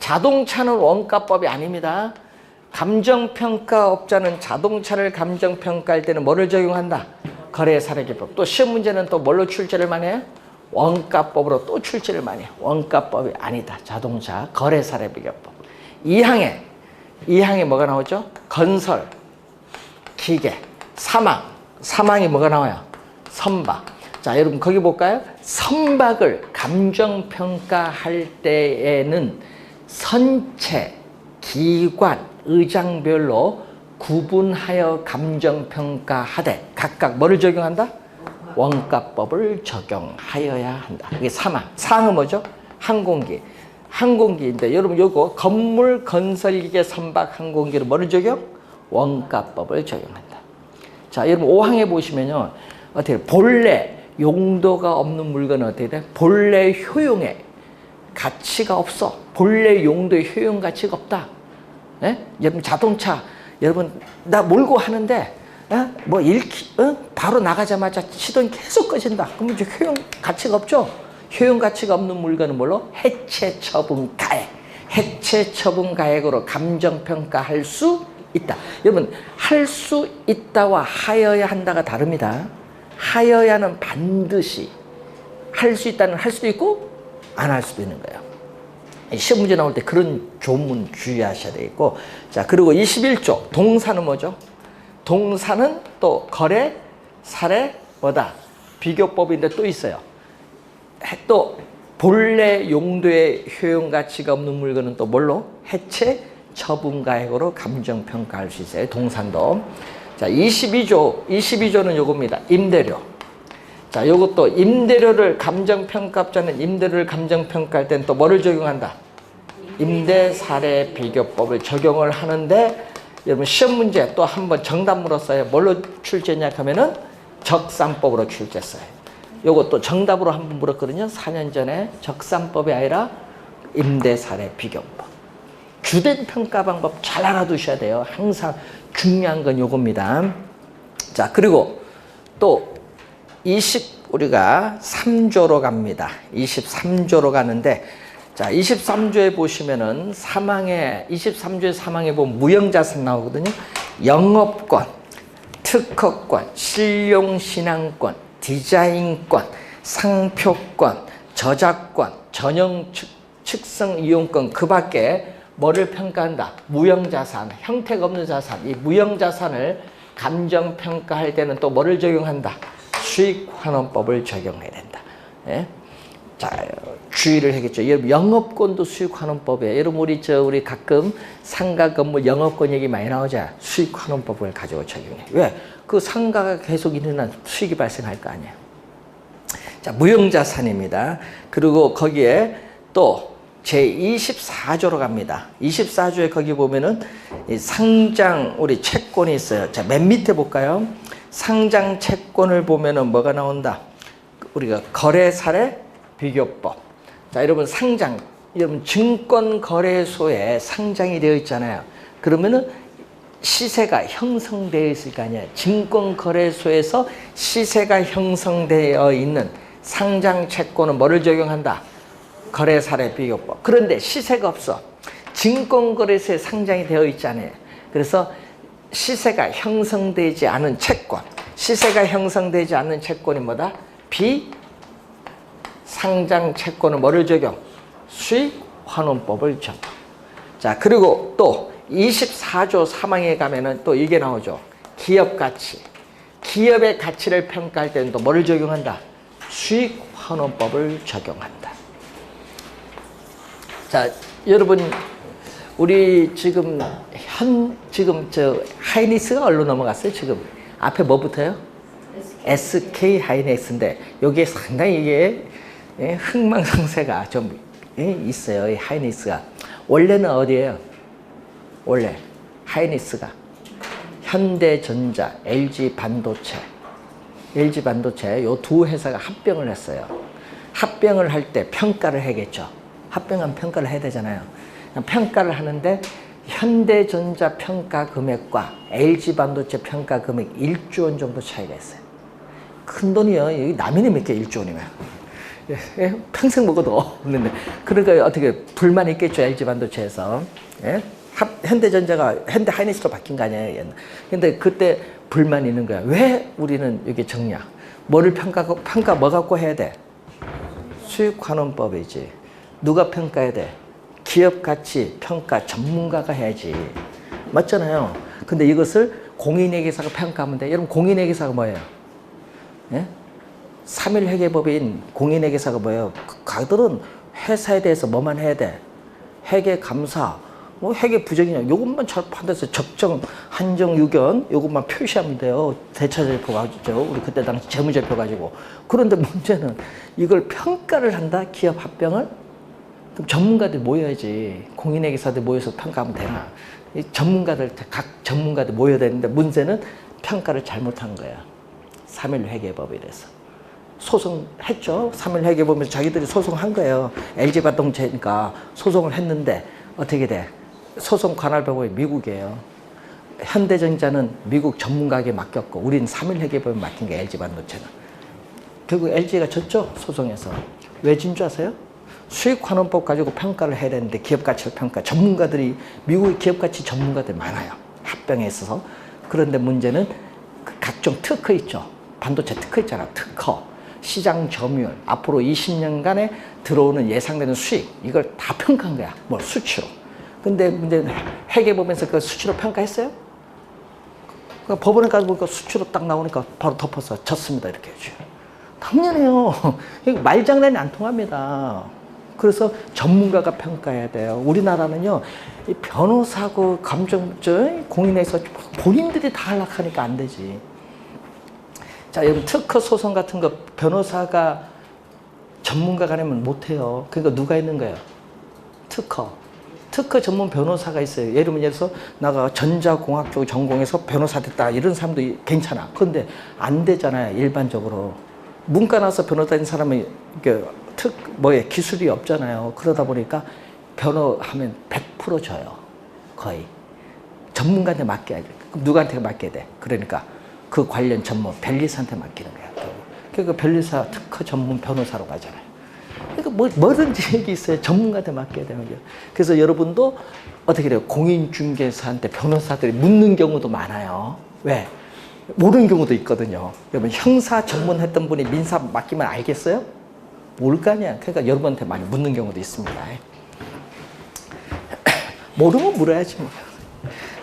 자동차는 원가법이 아닙니다. 감정평가업자는 자동차를 감정평가할 때는 뭐를 적용한다? 거래사례기법. 또 시험 문제는 또 뭘로 출제를 많이 해요? 원가법으로 또 출제를 많이 해요. 원가법이 아니다. 자동차 거래사례비교법. 2항에 뭐가 나오죠? 건설, 기계, 사망이 뭐가 나와요? 선박. 자, 여러분 거기 볼까요? 선박을 감정평가할 때에는 선체, 기관, 의장별로 구분하여 감정평가하되 각각 뭐를 적용한다? 원가법을 적용하여야 한다. 이게 사항은 뭐죠? 항공기인데 여러분 요거 건물, 건설기계, 선박, 항공기를 뭐를 적용? 원가법을 적용한다. 자, 여러분 5항에 보시면요. 어떻게 본래 용도가 없는 물건은 어떻게 돼? 본래 효용에 가치가 없어. 본래 용도의 효용 가치가 없다. 예? 여러분 자동차 여러분 나 몰고 하는데 바로 나가자마자 시동이 계속 꺼진다. 그러면 이제 효용 가치가 없죠. 효용 가치가 없는 물건은 뭘로? 해체 처분 가액. 해체 처분 가액으로 감정평가할 수 있다. 여러분 할 수 있다와 하여야 한다가 다릅니다. 하여야는 반드시 할 수 있다는 할 수도 있고 안 할 수도 있는 거예요. 시험 문제 나올 때 그런 조문 주의하셔야 되겠고. 자, 그리고 21조 동사는 뭐죠? 동사는 또 거래, 사례, 뭐다? 비교법인데 또 있어요. 또 본래 용도의 효용 가치가 없는 물건은 또 뭘로? 해체 처분가액으로 감정평가할 수 있어요. 동산도. 자, 22조는 요겁니다. 임대료. 자, 요것도 임대료를 감정평가업자는 임대료를 감정평가할 때는 또 뭐를 적용한다? 임대사례 비교법을 적용을 하는데 여러분 시험 문제 또 한번 정답 물었어요. 뭘로 출제했냐 하면은 적산법으로 출제했어요. 요것도 정답으로 한번 물었거든요. 4년 전에 적산법이 아니라 임대사례 비교법. 주된 평가 방법 잘 알아두셔야 돼요. 항상 중요한 건 요겁니다. 자, 그리고 또 우리가 3조로 갑니다. 23조로 가는데, 자, 23조에 보시면은 23조의 사망에 보면 무형자산 나오거든요. 영업권, 특허권, 실용신앙권, 디자인권, 상표권, 저작권, 전용 측성 이용권, 그 밖에 뭐를 평가한다? 무형자산, 형태가 없는 자산. 이 무형자산을 감정평가할 때는 또 뭐를 적용한다? 수익환원법을 적용해야 된다. 예? 자, 주의를 하겠죠. 여러분, 영업권도 수익환원법이에요. 여러분, 우리 가끔 상가 건물 영업권 얘기 많이 나오자. 수익환원법을 가지고 적용해. 왜? 그 상가가 계속 일어난 수익이 발생할 거 아니에요. 자, 무형자산입니다. 그리고 거기에 또 제24조로 갑니다. 24조에 거기 보면은 상장 우리 채권이 있어요. 자, 맨 밑에 볼까요? 상장 채권을 보면은 뭐가 나온다? 우리가 거래사례 비교법. 자, 여러분 여러분 증권거래소에 상장이 되어 있잖아요. 그러면은 시세가 형성되어 있을 거 아니에요. 증권거래소에서 시세가 형성되어 있는 상장 채권은 뭐를 적용한다? 거래사례 비교법. 그런데 시세가 없어. 증권거래소에 상장이 되어 있잖아요. 그래서 시세가 형성되지 않은 채권. 시세가 형성되지 않는 채권이 뭐다? 비상장 채권은 뭐를 적용? 수익환원법을 적용. 자, 그리고 또 24조 3항에 가면은 또 이게 나오죠. 기업가치. 기업의 가치를 평가할 때는 또 뭐를 적용한다? 수익환원법을 적용한다. 자, 여러분, 우리 지금 하이니스가 어디로 넘어갔어요? 지금 앞에 뭐 붙어요? SK 하이닉스인데 여기에 상당히 이게 흥망성쇠가 좀 있어요. 이 하이닉스가 원래는 어디예요? 원래 하이닉스가 현대전자, LG 반도체 요 두 회사가 합병을 했어요. 합병을 할 때 평가를 해야겠죠. 합병하면 평가를 해야 되잖아요. 평가를 하는데 현대전자 평가 금액과 LG 반도체 평가 금액 1조 원 정도 차이가 있어요. 큰 돈이요. 여기 남인이 몇 개 1조 원이면. 평생 먹어도 없는데. 그러니까 어떻게 불만이 있겠죠. LG 반도체에서. 예? 현대전자가 현대 하이닉스로 바뀐 거 아니에요. 근데 그때 불만이 있는 거야. 왜 우리는 이게 적냐? 뭐를 평가 뭐 갖고 해야 돼? 수익환원법이지. 누가 평가해야 돼? 기업 가치 평가 전문가가 해야지. 맞잖아요. 근데 이것을 공인회계사가 평가하면 돼. 여러분 공인회계사가 뭐예요? 예? 3일 회계법인 공인회계사가 뭐예요? 그들은 회사에 대해서 뭐만 해야 돼? 회계 감사, 뭐 회계 부정이냐 요것만 잘 판단해서 적정, 한정, 유견 요것만 표시하면 돼요. 대차절표 가지고 우리 그때 당시 재무제표 가지고. 그런데 문제는 이걸 평가를 한다. 기업 합병을. 그럼 전문가들 모여야지. 공인회계사들 모여서 평가하면 되나? 이 전문가들 각 전문가들 모여야 되는데 문제는 평가를 잘못한 거야. 3일 회계법에 대해서 소송했죠. 3일 회계법에서 자기들이 소송한 거예요. LG 반도체니까 소송을 했는데 어떻게 돼? 소송 관할법원이 미국이에요. 현대전자는 미국 전문가에게 맡겼고 우리는 3일 회계법에 맡긴 게 LG 반도체는. 결국 LG가 졌죠. 소송에서. 왜 진 줄 아세요? 수익환원법 가지고 평가를 해야 되는데 기업가치 평가 전문가들이 미국의 기업가치 전문가들이 많아요. 합병에 있어서. 그런데 문제는 그 각종 특허 있죠. 반도체 특허 있잖아. 특허, 시장 점유율, 앞으로 20년간에 들어오는 예상되는 수익 이걸 다 평가한 거야. 뭐 수치로. 근데 문제는 회계법에서 그 수치로 평가했어요? 그 법원에 가서 보니까 수치로 딱 나오니까 바로 덮어서 졌습니다. 이렇게 해줘요. 당연해요. 말장난이 안 통합니다. 그래서 전문가가 평가해야 돼요. 우리나라는요, 이 변호사고 감정적 공인에서 본인들이 다 하려니까 안 되지. 자, 여러분 특허 소송 같은 거 변호사가 전문가가 아니면 못해요. 그러니까 누가 있는 거예요? 특허 전문 변호사가 있어요. 예를 들어서 나가 전자공학 쪽 전공해서 변호사 됐다 이런 사람도 괜찮아. 그런데 안 되잖아요. 일반적으로 문과 나서 변호사 된 사람은 기술이 없잖아요. 그러다 보니까 변호하면 100% 져요. 거의 전문가한테 맡겨야 돼. 그럼 누구한테 맡겨야 돼? 그러니까 그 관련 전문 변리사한테 맡기는 거야. 그러니까 변리사 특허 전문 변호사로 가잖아요. 그러니까 뭐든지 얘기 있어요. 전문가한테 맡겨야 되는 거예요. 그래서 여러분도 어떻게 돼요? 공인중개사한테 변호사들이 묻는 경우도 많아요. 왜? 모르는 경우도 있거든요. 여러분 형사 전문했던 분이 민사 맡기면 알겠어요? 모를 거 아니야. 그러니까 여러분한테 많이 묻는 경우도 있습니다. 모르면 물어야지 뭐.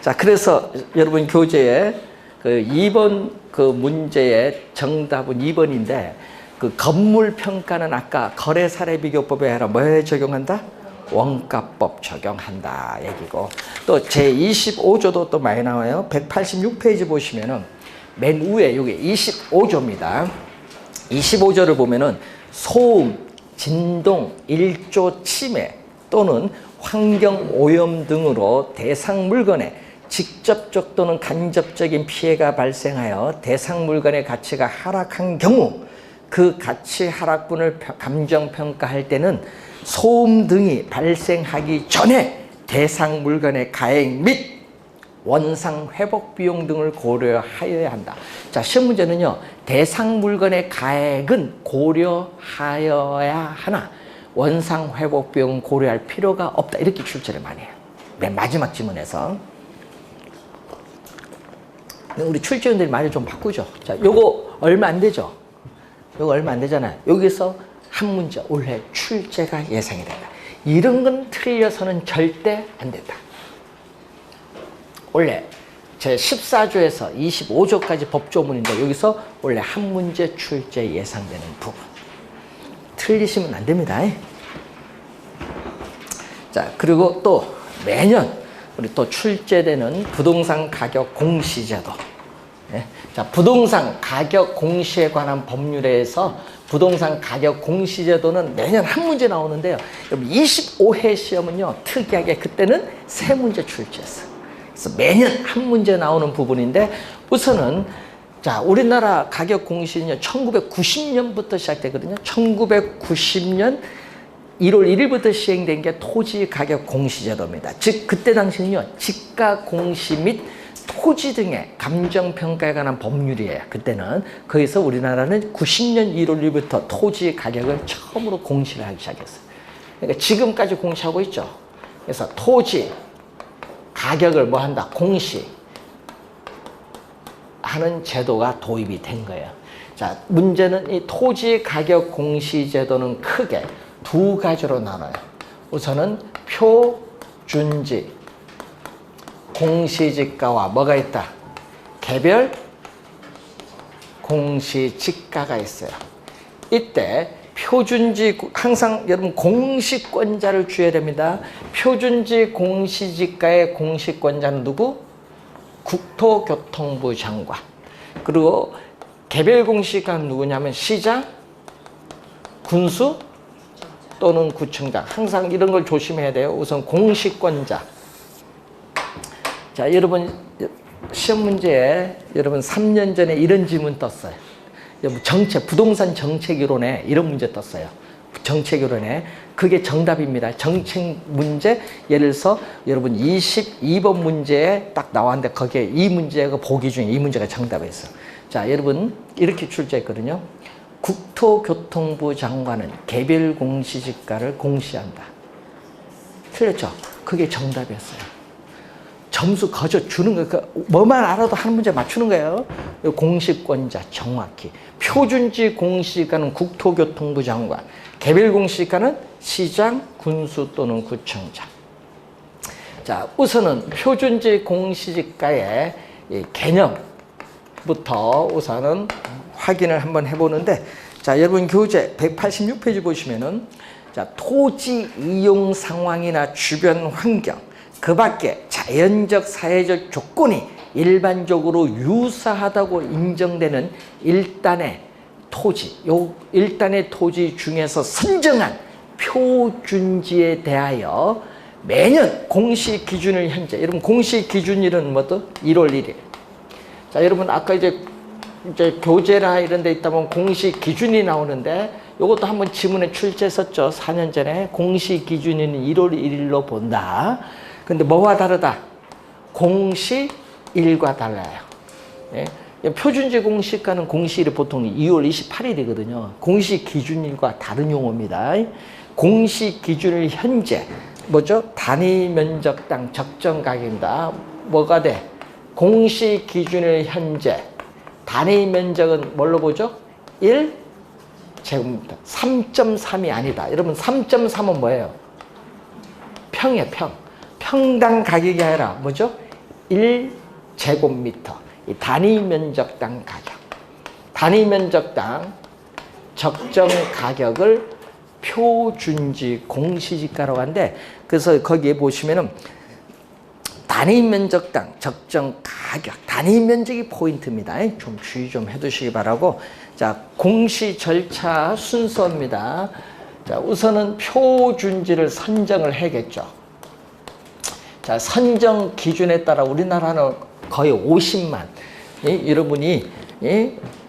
자, 그래서 여러분 교재에 그 2번 그 문제의 정답은 2번인데 그 건물 평가는 아까 거래사례비교법에 아니라 뭐에 적용한다? 원가법 적용한다 얘기고, 또 제25조도 또 많이 나와요. 186페이지 보시면은 맨 위에 여기 25조입니다. 25조를 보면은 소음, 진동, 일조 침해 또는 환경 오염 등으로 대상 물건에 직접적 또는 간접적인 피해가 발생하여 대상 물건의 가치가 하락한 경우 그 가치 하락분을 감정평가할 때는 소음 등이 발생하기 전에 대상 물건의 가액 및 원상 회복 비용 등을 고려하여야 한다. 자, 시험 문제는요, 대상 물건의 가액은 고려하여야 하나 원상 회복 비용 고려할 필요가 없다. 이렇게 출제를 많이 해요. 맨 마지막 지문에서. 우리 출제원들이 많이 좀 바꾸죠. 자, 요거 얼마 안 되죠? 요거 얼마 안 되잖아요. 여기서 한 문제 올해 출제가 예상이 된다. 이런 건 틀려서는 절대 안 된다. 원래 제14조에서 25조까지 법조문인데 여기서 원래 한 문제 출제 예상되는 부분. 틀리시면 안 됩니다. 자, 그리고 또 매년 우리 또 출제되는 부동산 가격 공시제도. 예. 자, 부동산 가격 공시에 관한 법률에서 부동산 가격 공시제도는 매년 한 문제 나오는데요. 여러분 25회 시험은요, 특이하게 그때는 세 문제 출제했어요. 그래서 매년 한 문제 나오는 부분인데, 우선은 자, 우리나라 가격 공시는요, 1990년부터 시작되거든요. 1990년 1월 1일부터 시행된 게 토지 가격 공시제도입니다. 즉, 그때 당시는요, 지가 공시 및 토지 등의 감정평가에 관한 법률이에요. 그때는. 거기서 우리나라는 90년 1월 1일부터 토지 가격을 처음으로 공시를 하기 시작했어요. 그러니까 지금까지 공시하고 있죠. 그래서 토지 가격을 뭐 한다? 공시 하는 제도가 도입이 된 거예요. 자, 문제는 이 토지 가격 공시 제도는 크게 두 가지로 나눠요. 우선은 표준지 공시지가와 뭐가 있다? 개별 공시지가가 있어요. 이때 표준지, 항상 여러분 공시권자를 주셔야 됩니다. 표준지 공시지가의 공시권자는 누구? 국토교통부 장관. 그리고 개별 공시지가는 누구냐면 시장, 군수 또는 구청장. 항상 이런 걸 조심해야 돼요. 우선 공시권자. 자, 여러분 시험 문제에 여러분 3년 전에 이런 질문 떴어요. 여러분 부동산 정책 이론에 이런 문제 떴어요. 정책 이론에. 그게 정답입니다. 정책 문제, 예를 들어서 여러분 22번 문제에 딱 나왔는데 거기에 이 문제가 보기 중에 이 문제가 정답이었어요. 자, 여러분 이렇게 출제했거든요. 국토교통부 장관은 개별 공시지가를 공시한다. 틀렸죠? 그게 정답이었어요. 점수 거저 주는 거예요. 뭐만 알아도 한 문제 맞추는 거예요. 공시권자 정확히. 표준지 공시지가는 국토교통부 장관, 개별 공시지가는 시장, 군수 또는 구청장. 자, 우선은 표준지 공시지가의 개념부터 우선은 확인을 한번 해보는데, 자, 여러분 교재 186페이지 보시면은, 자, 토지 이용 상황이나 주변 환경, 그 밖에 자연적 사회적 조건이 일반적으로 유사하다고 인정되는 일단의 토지, 요 일단의 토지 중에서 선정한 표준지에 대하여 매년 공시 기준일 현재, 여러분 공시 기준일은 뭐죠? 1월 1일. 자, 여러분 아까 이제 교재나 이런 데 있다 보면 공시 기준이 나오는데, 요것도 한번 지문에 출제했었죠. 4년 전에. 공시 기준일은 1월 1일로 본다. 근데 뭐와 다르다? 공시일과 달라요. 예? 표준지 공시가는 공시일이 보통 2월 28일이거든요. 공시 기준일과 다른 용어입니다. 공시 기준일 현재 뭐죠? 단위 면적당 적정 가격입니다. 뭐가 돼? 공시 기준일 현재 단위 면적은 뭘로 보죠? 1제곱미터. 3.3이 아니다. 여러분 3.3은 뭐예요? 평이에요, 평. 평당 가격이 아니라 뭐죠? 1제곱미터. 이 단위 면적당 가격. 단위 면적당 적정 가격을 표준지 공시지가라고 하는데, 그래서 거기에 보시면은 단위 면적당 적정 가격, 단위 면적이 포인트입니다. 좀 주의 좀 해두시기 바라고. 자, 공시 절차 순서입니다. 자, 우선은 표준지를 선정을 해야겠죠. 자, 선정 기준에 따라 우리나라는 거의 50만, 여러분이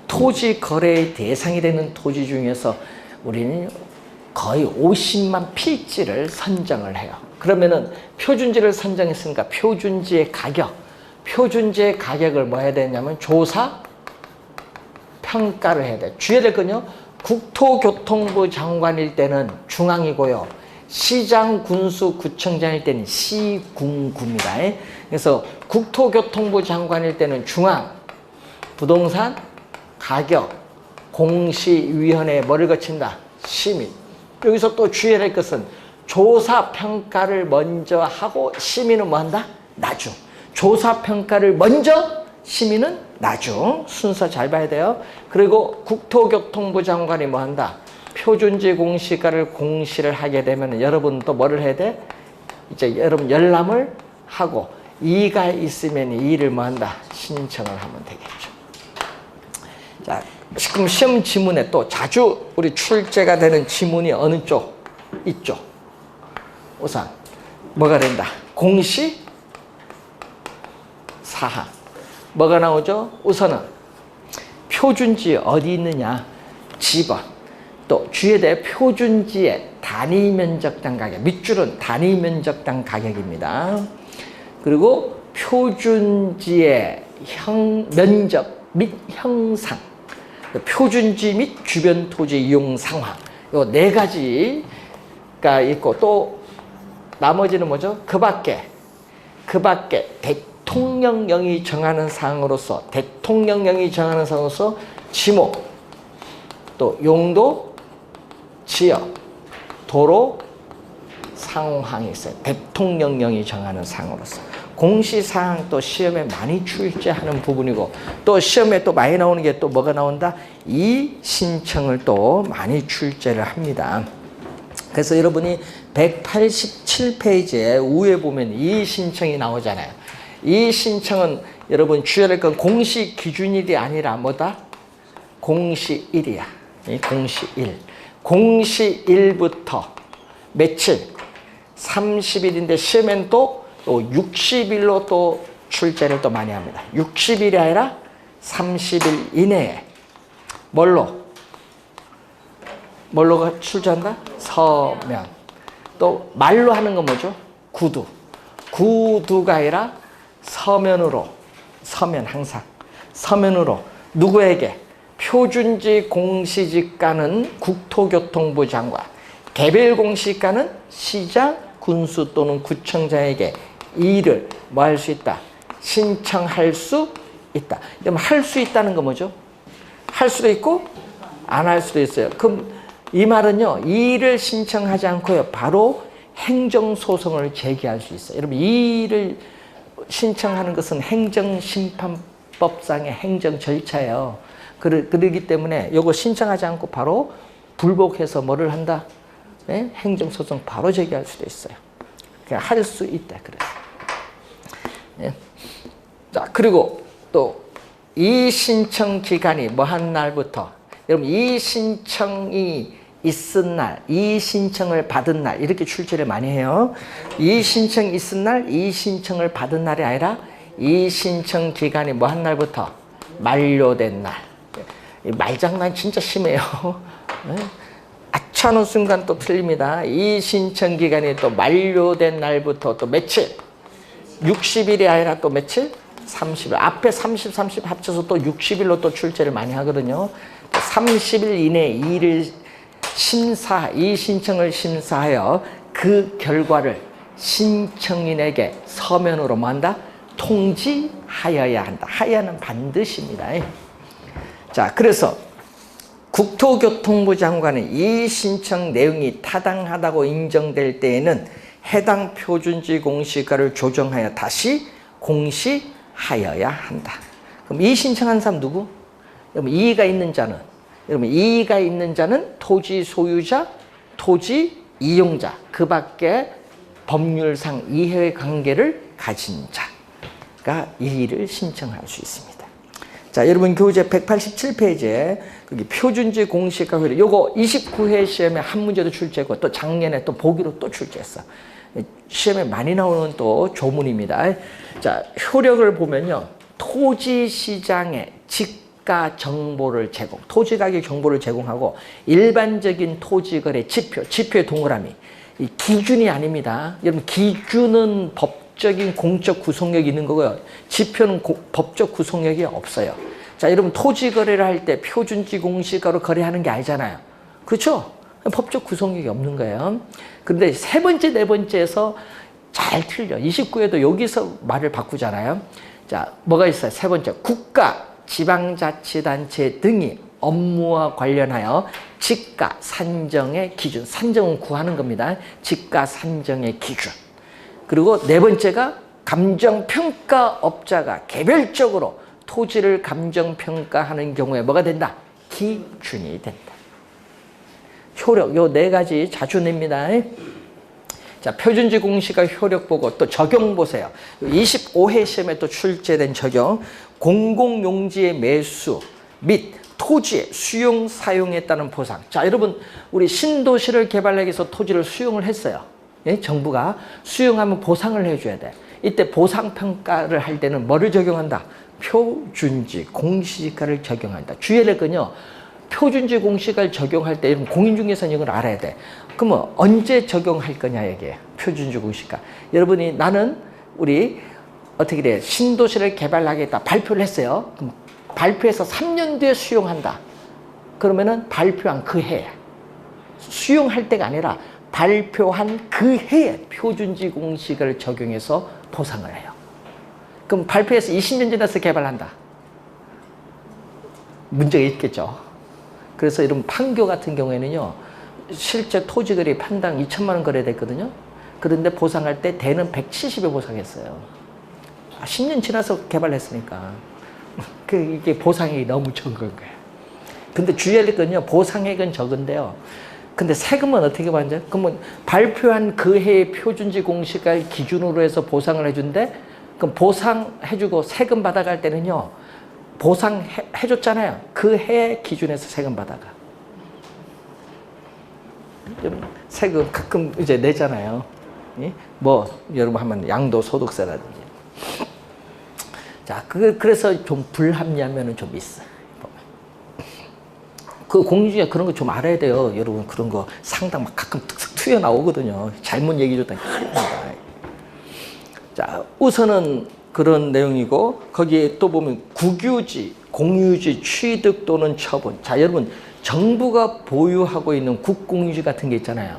토지 거래의 대상이 되는 토지 중에서 우리는 거의 50만 필지를 선정을 해요. 그러면은 표준지를 선정했으니까 표준지의 가격을 뭐 해야 되냐면 조사, 평가를 해야 돼. 주의해야 될 건요, 국토교통부 장관일 때는 중앙이고요, 시장, 군수, 구청장일 때는 시군구입니다. 그래서 국토교통부 장관일 때는 중앙, 부동산, 가격, 공시위원회에 뭐를 거친다? 심의. 여기서 또 주의해야 할 것은 조사, 평가를 먼저 하고 심의는 뭐 한다? 나중. 조사, 평가를 먼저, 심의는 나중. 순서 잘 봐야 돼요. 그리고 국토교통부 장관이 뭐 한다? 표준지 공시가를 공시를 하게 되면 여러분 또 뭐를 해야 돼? 이제 여러분 열람을 하고 이가 있으면 이를 뭐 한다? 신청을 하면 되겠죠. 자, 그럼 시험 지문에 또 자주 우리 출제가 되는 지문이 어느 쪽? 이쪽. 우선 뭐가 된다? 공시 사항. 뭐가 나오죠? 우선은 표준지 어디 있느냐? 지번. 또 주에 대해 표준지의 단위 면적당 가격. 밑줄은 단위 면적당 가격입니다. 그리고 표준지의 면적 및 형상. 표준지 및 주변 토지 이용 상황. 요 네 가지가 있고 또 나머지는 뭐죠? 그 밖에 대통령령이 정하는 사항으로서 지목, 또 용도, 지역, 도로, 상황이 있어요. 대통령령이 정하는 사항으로서. 공시사항 또 시험에 많이 출제하는 부분이고 또 시험에 또 많이 나오는 게 또 뭐가 나온다? 이 신청을 또 많이 출제를 합니다. 그래서 여러분이 187페이지에 위에 보면 이 신청이 나오잖아요. 이 신청은 여러분 주의할 건 공시 기준일이 아니라 뭐다? 공시일이야. 공시일. 공시일부터 며칠? 30일인데 시험엔 또 60일로 또 출제를 또 많이 합니다. 60일이 아니라 30일 이내에 뭘로가 출제한다? 서면. 또 말로 하는 건 뭐죠? 구두. 구두가 아니라 서면으로. 서면 항상. 서면으로. 누구에게? 표준지 공시지가는 국토교통부 장관. 개별 공시지가는 시장, 군수 또는 구청장에게 이를 뭐 할 수 있다? 신청할 수 있다. 그럼 할 수 있다는 건 뭐죠? 할 수도 있고 안 할 수도 있어요. 그럼 이 말은요. 이를 신청하지 않고요. 바로 행정소송을 제기할 수 있어요. 여러분 이를 신청하는 것은 행정심판법상의 행정 절차예요. 그러기 때문에 이거 신청하지 않고 바로 불복해서 뭐를 한다? 네? 행정소송 바로 제기할 수도 있어요. 그냥 할 수 있다. 그래서. 네. 자, 그리고 또 이 신청 기간이 뭐 한 날부터 여러분 이 신청이 있은 날, 이 신청을 받은 날 이렇게 출제를 많이 해요. 이 신청이 있은 날, 이 신청을 받은 날이 아니라 이 신청 기간이 뭐 한 날부터 만료된 날. 말장난 진짜 심해요. 네. 아차하는 순간 또 틀립니다. 이 신청 기간이 또 만료된 날부터 또 며칠? 60일이 아니라 또 며칠? 30일. 앞에 30 합쳐서 또 60일로 또 출제를 많이 하거든요. 30일 이내에 이 신청을 심사하여 그 결과를 신청인에게 서면으로 뭐 한다? 통지하여야 한다. 하여는 반드시입니다. 자, 그래서 국토교통부 장관은 이 신청 내용이 타당하다고 인정될 때에는 해당 표준지 공시가를 조정하여 다시 공시하여야 한다. 그럼 이 신청한 사람 누구? 여러분 이의가 있는 자는 토지 소유자, 토지 이용자, 그 밖에 법률상 이해의 관계를 가진 자가 이의를 신청할 수 있습니다. 자, 여러분 교재 187페이지에 거기 표준지 공시가 회로 요거 29회 시험에 한 문제도 출제했고 또 작년에 또 보기로 또 출제했어. 시험에 많이 나오는 또 조문입니다. 자, 효력을 보면요. 토지 시장의 지가 정보를 토지 가격 정보를 제공하고 일반적인 토지 거래 지표의 동그라미. 이 기준이 아닙니다. 여러분 기준은 법적인 공적 구속력이 있는 거고요. 지표는 법적 구속력이 없어요. 자, 여러분 토지 거래를 할 때 표준지 공시가로 거래하는 게 아니잖아요. 그렇죠? 법적 구속력이 없는 거예요. 그런데 세 번째, 네 번째에서 잘 틀려. 29에도 여기서 말을 바꾸잖아요. 자, 뭐가 있어요? 세 번째, 국가, 지방자치단체 등이 업무와 관련하여 지가 산정의 기준. 산정은 구하는 겁니다. 지가 산정의 기준. 그리고 네 번째가 감정평가업자가 개별적으로 토지를 감정평가하는 경우에 뭐가 된다? 기준이 된다. 효력, 요 네 가지 자주 냅니다. 자, 자, 표준지 공시가 효력 보고 또 적용 보세요. 25회 시험에 또 출제된 적용. 공공용지의 매수 및 토지의 수용 사용에 따른 보상. 자, 여러분 우리 신도시를 개발하기 위해서 토지를 수용을 했어요. 예? 정부가 수용하면 보상을 해줘야 돼. 이때 보상평가를 할 때는 뭐를 적용한다? 표준지 공시지가를 적용한다. 주의할 건요. 표준지 공시가를 적용할 때 공인중개사는 이걸 알아야 돼. 그러면 언제 적용할 거냐 이게 표준지 공시가. 여러분이 나는 우리 어떻게 돼? 신도시를 개발하겠다 발표를 했어요. 그럼 발표해서 3년 뒤에 수용한다. 그러면은 발표한 그 해에 수용할 때가 아니라 발표한 그 해에 표준지 공시가를 적용해서 보상을 해요. 그럼 발표해서 20년 지나서 개발한다. 문제가 있겠죠. 그래서 이런 판교 같은 경우에는요. 실제 토지거래 판당 2천만 원 거래됐거든요. 그런데 보상할 때 대는 170에 보상했어요. 10년 지나서 개발했으니까. 이게 보상액이 너무 적은 거예요. 근데 주의할 건요. 보상액은 적은데요. 근데 세금은 어떻게 받냐? 그러면 발표한 그 해의 표준지 공시가를 기준으로 해서 보상을 해준대. 그럼 보상해주고 세금 받아갈 때는요. 보상해줬잖아요. 그 해 기준에서 세금 받아가. 세금 가끔 이제 내잖아요. 뭐, 여러분 하면 양도소득세라든지. 자, 그래서 좀 불합리하면은 좀 있어. 그 공인중개사 그런 거 좀 알아야 돼요. 여러분, 그런 거 상당 막 가끔 툭툭 튀어나오거든요. 잘못 얘기해 줬다니 큰일 납니다. 자, 우선은 그런 내용이고 거기에 또 보면 국유지, 공유지 취득 또는 처분. 자, 여러분 정부가 보유하고 있는 국공유지 같은 게 있잖아요.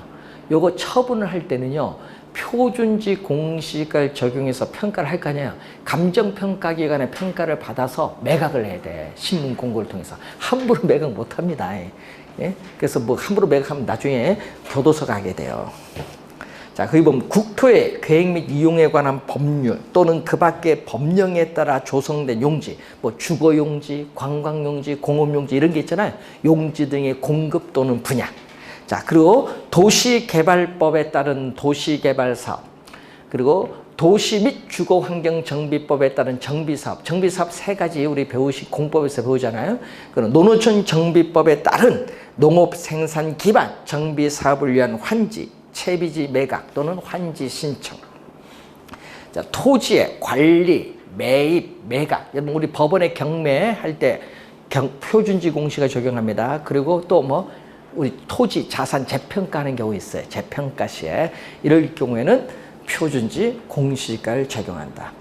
요거 처분을 할 때는요. 표준지 공시가를 적용해서 평가를 할 거 아니에요. 감정평가기관의 평가를 받아서 매각을 해야 돼. 신문 공고를 통해서. 함부로 매각 못 합니다. 예? 그래서 뭐 함부로 매각하면 나중에 교도소 가게 돼요. 자, 거기 보면 국토의 계획 및 이용에 관한 법률 또는 그 밖의 법령에 따라 조성된 용지, 뭐 주거용지, 관광용지, 공업용지 이런 게 있잖아요. 용지 등의 공급 또는 분양. 자, 그리고 도시개발법에 따른 도시개발사업, 그리고 도시 및 주거환경정비법에 따른 정비사업. 정비사업 세 가지 우리 공법에서 배우잖아요. 그리고 농어촌 정비법에 따른 농업생산 기반 정비사업을 위한 환지, 채비지 매각 또는 환지 신청. 자, 토지의 관리, 매입, 매각. 여러분 우리 법원에 경매할 때 표준지 공시가 적용합니다. 그리고 또 뭐 우리 토지 자산 재평가하는 경우 있어요. 재평가 시에 이럴 경우에는 표준지 공시가를 적용한다.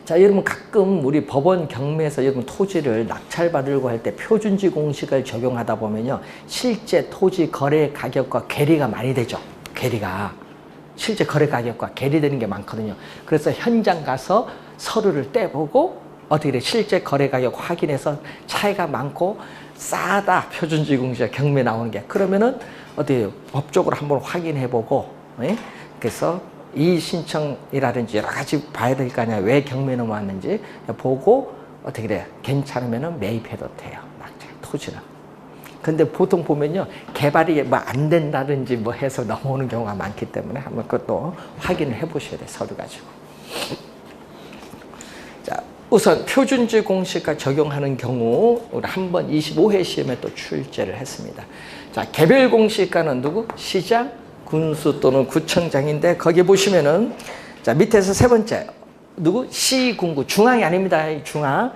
자, 여러분 가끔 우리 법원 경매에서 여러분 토지를 낙찰받으려고 할 때 표준지 공시가를 적용하다 보면요. 실제 토지 거래 가격과 괴리가 많이 되죠. 괴리가. 실제 거래 가격과 괴리되는 게 많거든요. 그래서 현장 가서 서류를 떼보고 어떻게 돼? 실제 거래 가격 확인해서 차이가 많고 싸다. 표준지 공시가 경매 나오는 게. 그러면은 어떻게 해요? 법적으로 한번 확인해보고 그래서 이의 신청이라든지 여러 가지 봐야 될 거 아니야. 왜 경매 넘어왔는지 보고 어떻게 돼? 괜찮으면 매입해도 돼요. 낙찰 토지는. 근데 보통 보면요. 개발이 뭐 안 된다든지 뭐 해서 넘어오는 경우가 많기 때문에 한번 그것도 확인을 해 보셔야 돼. 서류 가지고. 자, 우선 표준지 공시가 적용하는 경우 우리 한번 25회 시험에 또 출제를 했습니다. 자, 개별 공시가는 누구? 시장, 군수 또는 구청장인데 거기 보시면은 자 밑에서 세 번째 누구? 시군구. 중앙이 아닙니다. 중앙.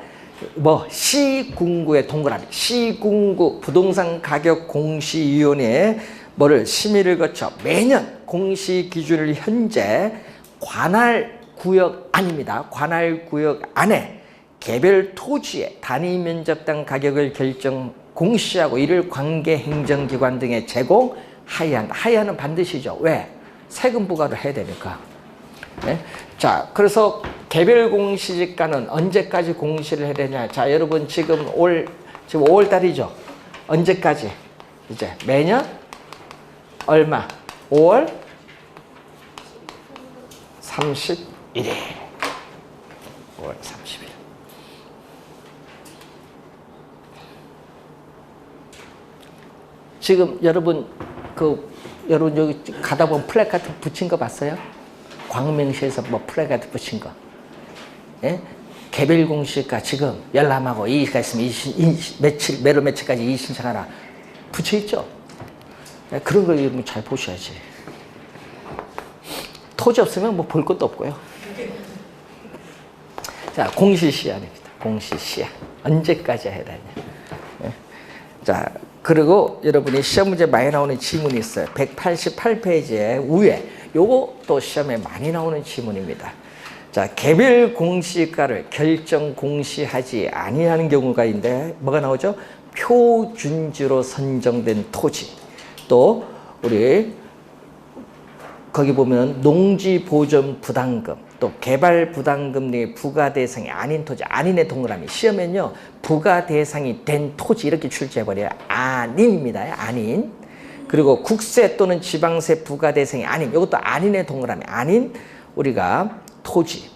뭐 시군구의 동그라미. 시군구 부동산 가격 공시위원회에 뭐를 심의를 거쳐 매년 공시 기준을 현재 관할 구역 아닙니다. 관할 구역 안에 개별 토지의 단위 면적당 가격을 결정 공시하고 이를 관계 행정기관 등에 제공 하이한. 하이한은 반드시죠. 왜? 세금 부과를 해야 되니까. 네? 자, 그래서 개별 공시지가는 언제까지 공시를 해야 되냐? 자, 여러분 지금 5월 달이죠. 언제까지? 이제 매년 얼마? 5월 31일. 5월 30일. 지금 여러분 그 여러분 여기 가다 보면 플래카드 붙인 거 봤어요? 광명시에서 뭐 플래카드 붙인 거. 예? 개별 공시가 지금 열람하고 이의가 있으면 매일 며칠까지 이의 신청하라 붙여 있죠. 예? 그런 거 잘 보셔야지. 토지 없으면 뭐 볼 것도 없고요. 자, 공시시한입니다. 공시시한. 언제까지 해야 되냐. 예? 자, 그리고 여러분이 시험 문제 많이 나오는 지문이 있어요. 188페이지에 위에 요거 또 시험에 많이 나오는 지문입니다. 자, 개별 공시가를 결정 공시하지 아니하는 경우가 있는데 뭐가 나오죠? 표준지로 선정된 토지. 또 우리 거기 보면 농지 보존 부담금, 또 개발 부담금 내 부과 대상이 아닌 토지, 아닌의 동그라미. 시험에는요, 부과 대상이 된 토지 이렇게 출제해버려요. 아닌입니다. 아닌. 그리고 국세 또는 지방세 부과 대상이 아닌, 이것도 아닌의 동그라미. 아닌 우리가 토지.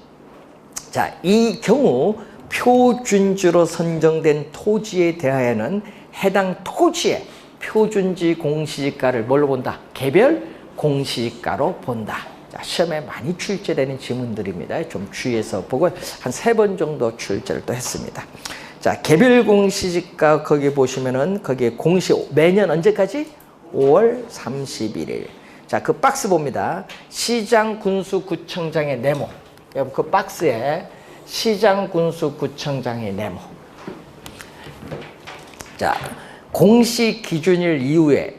자, 이 경우 표준지로 선정된 토지에 대하여는 해당 토지의 표준지 공시지가를 뭘로 본다? 개별 공시지가로 본다. 자, 시험에 많이 출제되는 지문들입니다. 좀 주의해서 보고 한 3번 정도 출제를 또 했습니다. 자, 개별 공시지가 거기 보시면은 거기에 공시 매년 언제까지? 5월 31일. 자, 그 박스 봅니다. 시장 군수 구청장의 네모. 여러분 그 박스에 시장 군수 구청장의 네모. 자, 공시 기준일 이후에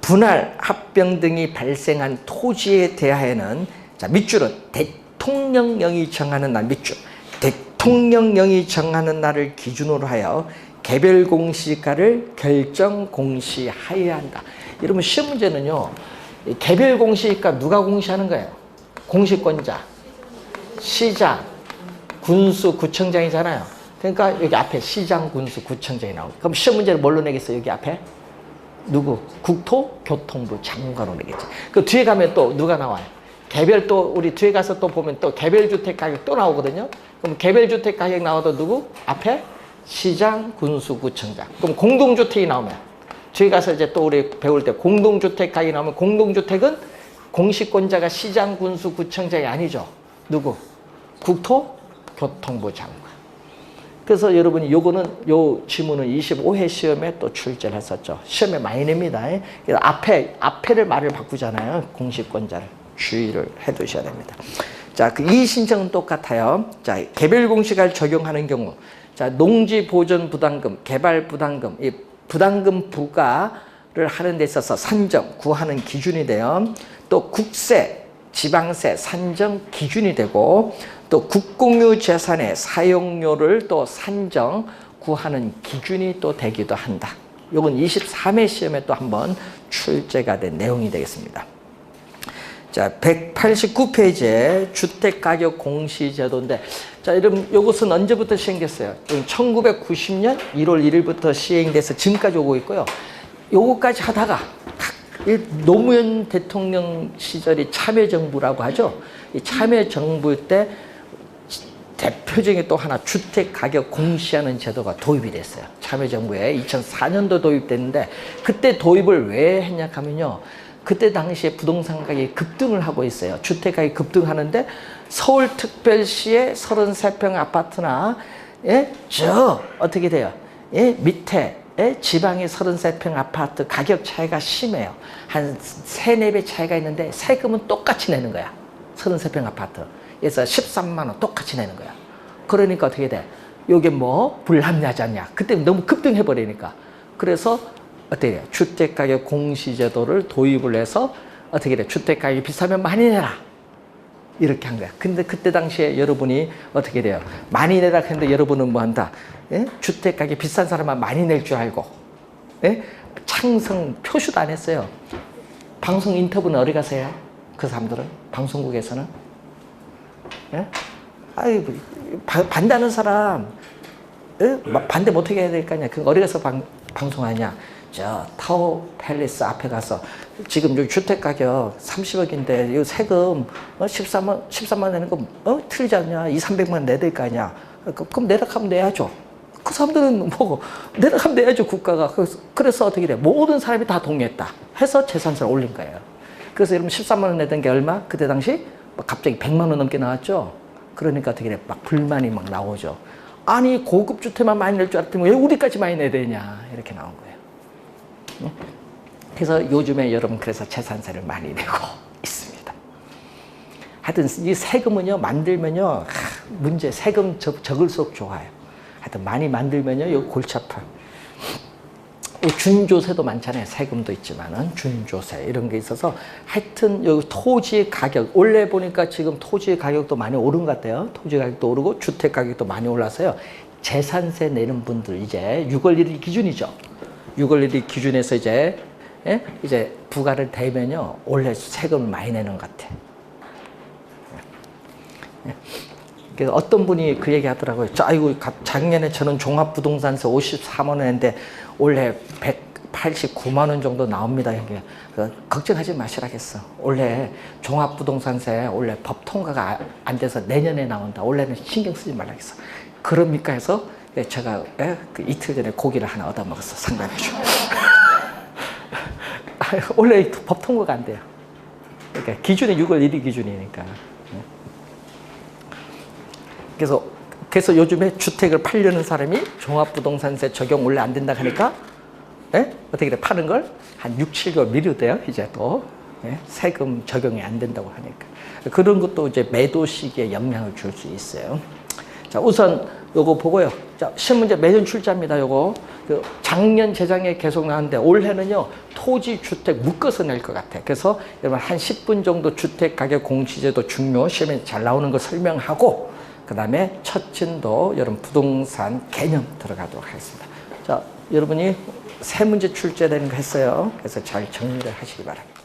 분할, 합병 등이 발생한 토지에 대하여는 자, 밑줄은 대통령령이 정하는 날 밑줄. 대통령령이 정하는 날을 기준으로 하여 개별 공시가를 결정 공시하여야 한다. 여러분 시험 문제는요. 개별 공시가 누가 공시하는 거예요? 공시권자, 시장, 군수, 구청장이잖아요. 그러니까 여기 앞에 시장, 군수, 구청장이 나오고. 그럼 시험 문제를 뭘로 내겠어요? 여기 앞에? 누구? 국토교통부 장관으로 내겠지. 그 뒤에 가면 또 누가 나와요? 개별 또 우리 뒤에 가서 또 보면 또 개별주택 가격 또 나오거든요. 그럼 개별주택 가격 나와도 누구? 앞에 시장, 군수, 구청장. 그럼 공동주택이 나오면 뒤에 가서 이제 또 우리 배울 때 공동주택 가격이 나오면 공동주택은 공시권자가 시장, 군수, 구청장이 아니죠. 누구? 국토교통부 장관. 그래서 여러분이 요거는 요 지문은 25회 시험에 또 출제를 했었죠. 시험에 많이 냅니다. 그래서 앞에를 말을 바꾸잖아요. 공시권자를 주의를 해 두셔야 됩니다. 자, 그 이의 신청은 똑같아요. 자, 개별 공시가를 적용하는 경우. 자, 농지 보존 부담금, 개발 부담금, 이 부담금 부과를 하는 데 있어서 산정, 구하는 기준이 돼요. 또 국세, 지방세 산정 기준이 되고 또 국공유 재산의 사용료를 또 산정 구하는 기준이 또 되기도 한다. 이건 23회 시험에 또 한번 출제가 된 내용이 되겠습니다. 자, 189페이지에 주택가격 공시제도인데, 자, 여러분, 이것은 언제부터 시행됐어요? 1990년 1월 1일부터 시행돼서 지금까지 오고 있고요. 요거까지 하다가 노무현 대통령 시절이 참여정부라고 하죠. 이 참여정부 때 대표적인 또 하나 주택가격 공시하는 제도가 도입이 됐어요. 참여정부에 2004년도 도입됐는데 그때 도입을 왜 했냐 하면요. 그때 당시에 부동산 가격이 급등을 하고 있어요. 주택가격이 급등하는데 서울특별시의 33평 아파트나 예? 저 어떻게 돼요? 예? 밑에 예? 지방의 33평 아파트 가격 차이가 심해요. 한 3, 4배 차이가 있는데 세금은 똑같이 내는 거야. 33평 아파트. 그래서 13만 원 똑같이 내는 거야. 그러니까 어떻게 돼? 이게 뭐 불합리하지 않냐. 그때 너무 급등해버리니까. 그래서 어떻게 돼요? 주택가격 공시제도를 도입을 해서 어떻게 돼? 주택가격이 비싸면 많이 내라. 이렇게 한 거야. 근데 그때 당시에 여러분이 어떻게 돼요? 많이 내라 했는데 여러분은 뭐 한다? 예? 주택가격이 비싼 사람만 많이 낼 줄 알고 예? 창성 표시도 안 했어요. 방송 인터뷰는 어디 가서 해요? 그 사람들은? 방송국에서는? 예? 아이, 반대하는 사람 예? 반대 못하게 해야 될 거 아니야. 그 어디 가서 방송하냐? 저 타워 팰리스 앞에 가서 지금 여기 주택 가격 30억인데 이 세금 13만 내는 거 틀리지 않냐? 2, 300만 내야 될 거 아니야? 그럼 내락하면 내야죠. 그 사람들은 뭐 내려가면 내야죠 국가가. 그래서 어떻게 돼? 모든 사람이 다 동의했다 해서 재산세를 올린 거예요. 그래서 여러분 13만 원 내던 게 얼마? 그때 당시 갑자기 100만 원 넘게 나왔죠. 그러니까 어떻게 돼? 막 불만이 막 나오죠. 아니 고급 주택만 많이 낼 줄 알았더니 왜 우리까지 많이 내야 되냐 이렇게 나온 거예요. 그래서 요즘에 여러분 그래서 재산세를 많이 내고 있습니다. 하여튼 이 세금은요 만들면요 문제 세금 적을수록 좋아요. 하여튼 많이 만들면요 이거 골치 아파. 준조세도 많잖아요. 세금도 있지만은 준조세 이런 게 있어서 하여튼 여기 토지 가격 원래 보니까 지금 토지 가격도 많이 오른 것 같아요. 토지 가격도 오르고 주택 가격도 많이 올라서요. 재산세 내는 분들 이제 6월 1일 기준이죠. 6월 1일 기준에서 이제 부과를 되면요 원래 세금을 많이 내는 것 같아. 그래서 어떤 분이 그 얘기 하더라고요. 아이고, 작년에 저는 종합부동산세 54만 원인데 올해 189만 원 정도 나옵니다. 이게 걱정하지 마시라겠어. 원래 종합부동산세 원래 법 통과가 안 돼서 내년에 나온다. 원래는 신경 쓰지 말라겠어. 그럽니까 해서 제가 그 이틀 전에 고기를 하나 얻어 먹었어. 상담해줘. 원래 법 통과가 안 돼요. 그러니까 기준이 6월 1일 기준이니까. 그래서 요즘에 주택을 팔려는 사람이 종합부동산세 적용 원래 안 된다 하니까 어떻게 돼? 파는 걸 한 6, 7개월 미루대요. 이제 또 세금 적용이 안 된다고 하니까 그런 것도 이제 매도 시기에 영향을 줄 수 있어요. 자, 우선 요거 보고요. 자, 시험 문제 매년 출제합니다. 요거 작년 재작년에 계속 나왔는데 올해는요 토지 주택 묶어서 낼 것 같아. 그래서 여러분 한 10분 정도 주택 가격 공시제도 중요 시험에 잘 나오는 거 설명하고 그 다음에 첫 진도 여러분 부동산 개념 들어가도록 하겠습니다. 자, 여러분이 세 문제 출제되는 거 했어요. 그래서 잘 정리를 하시기 바랍니다.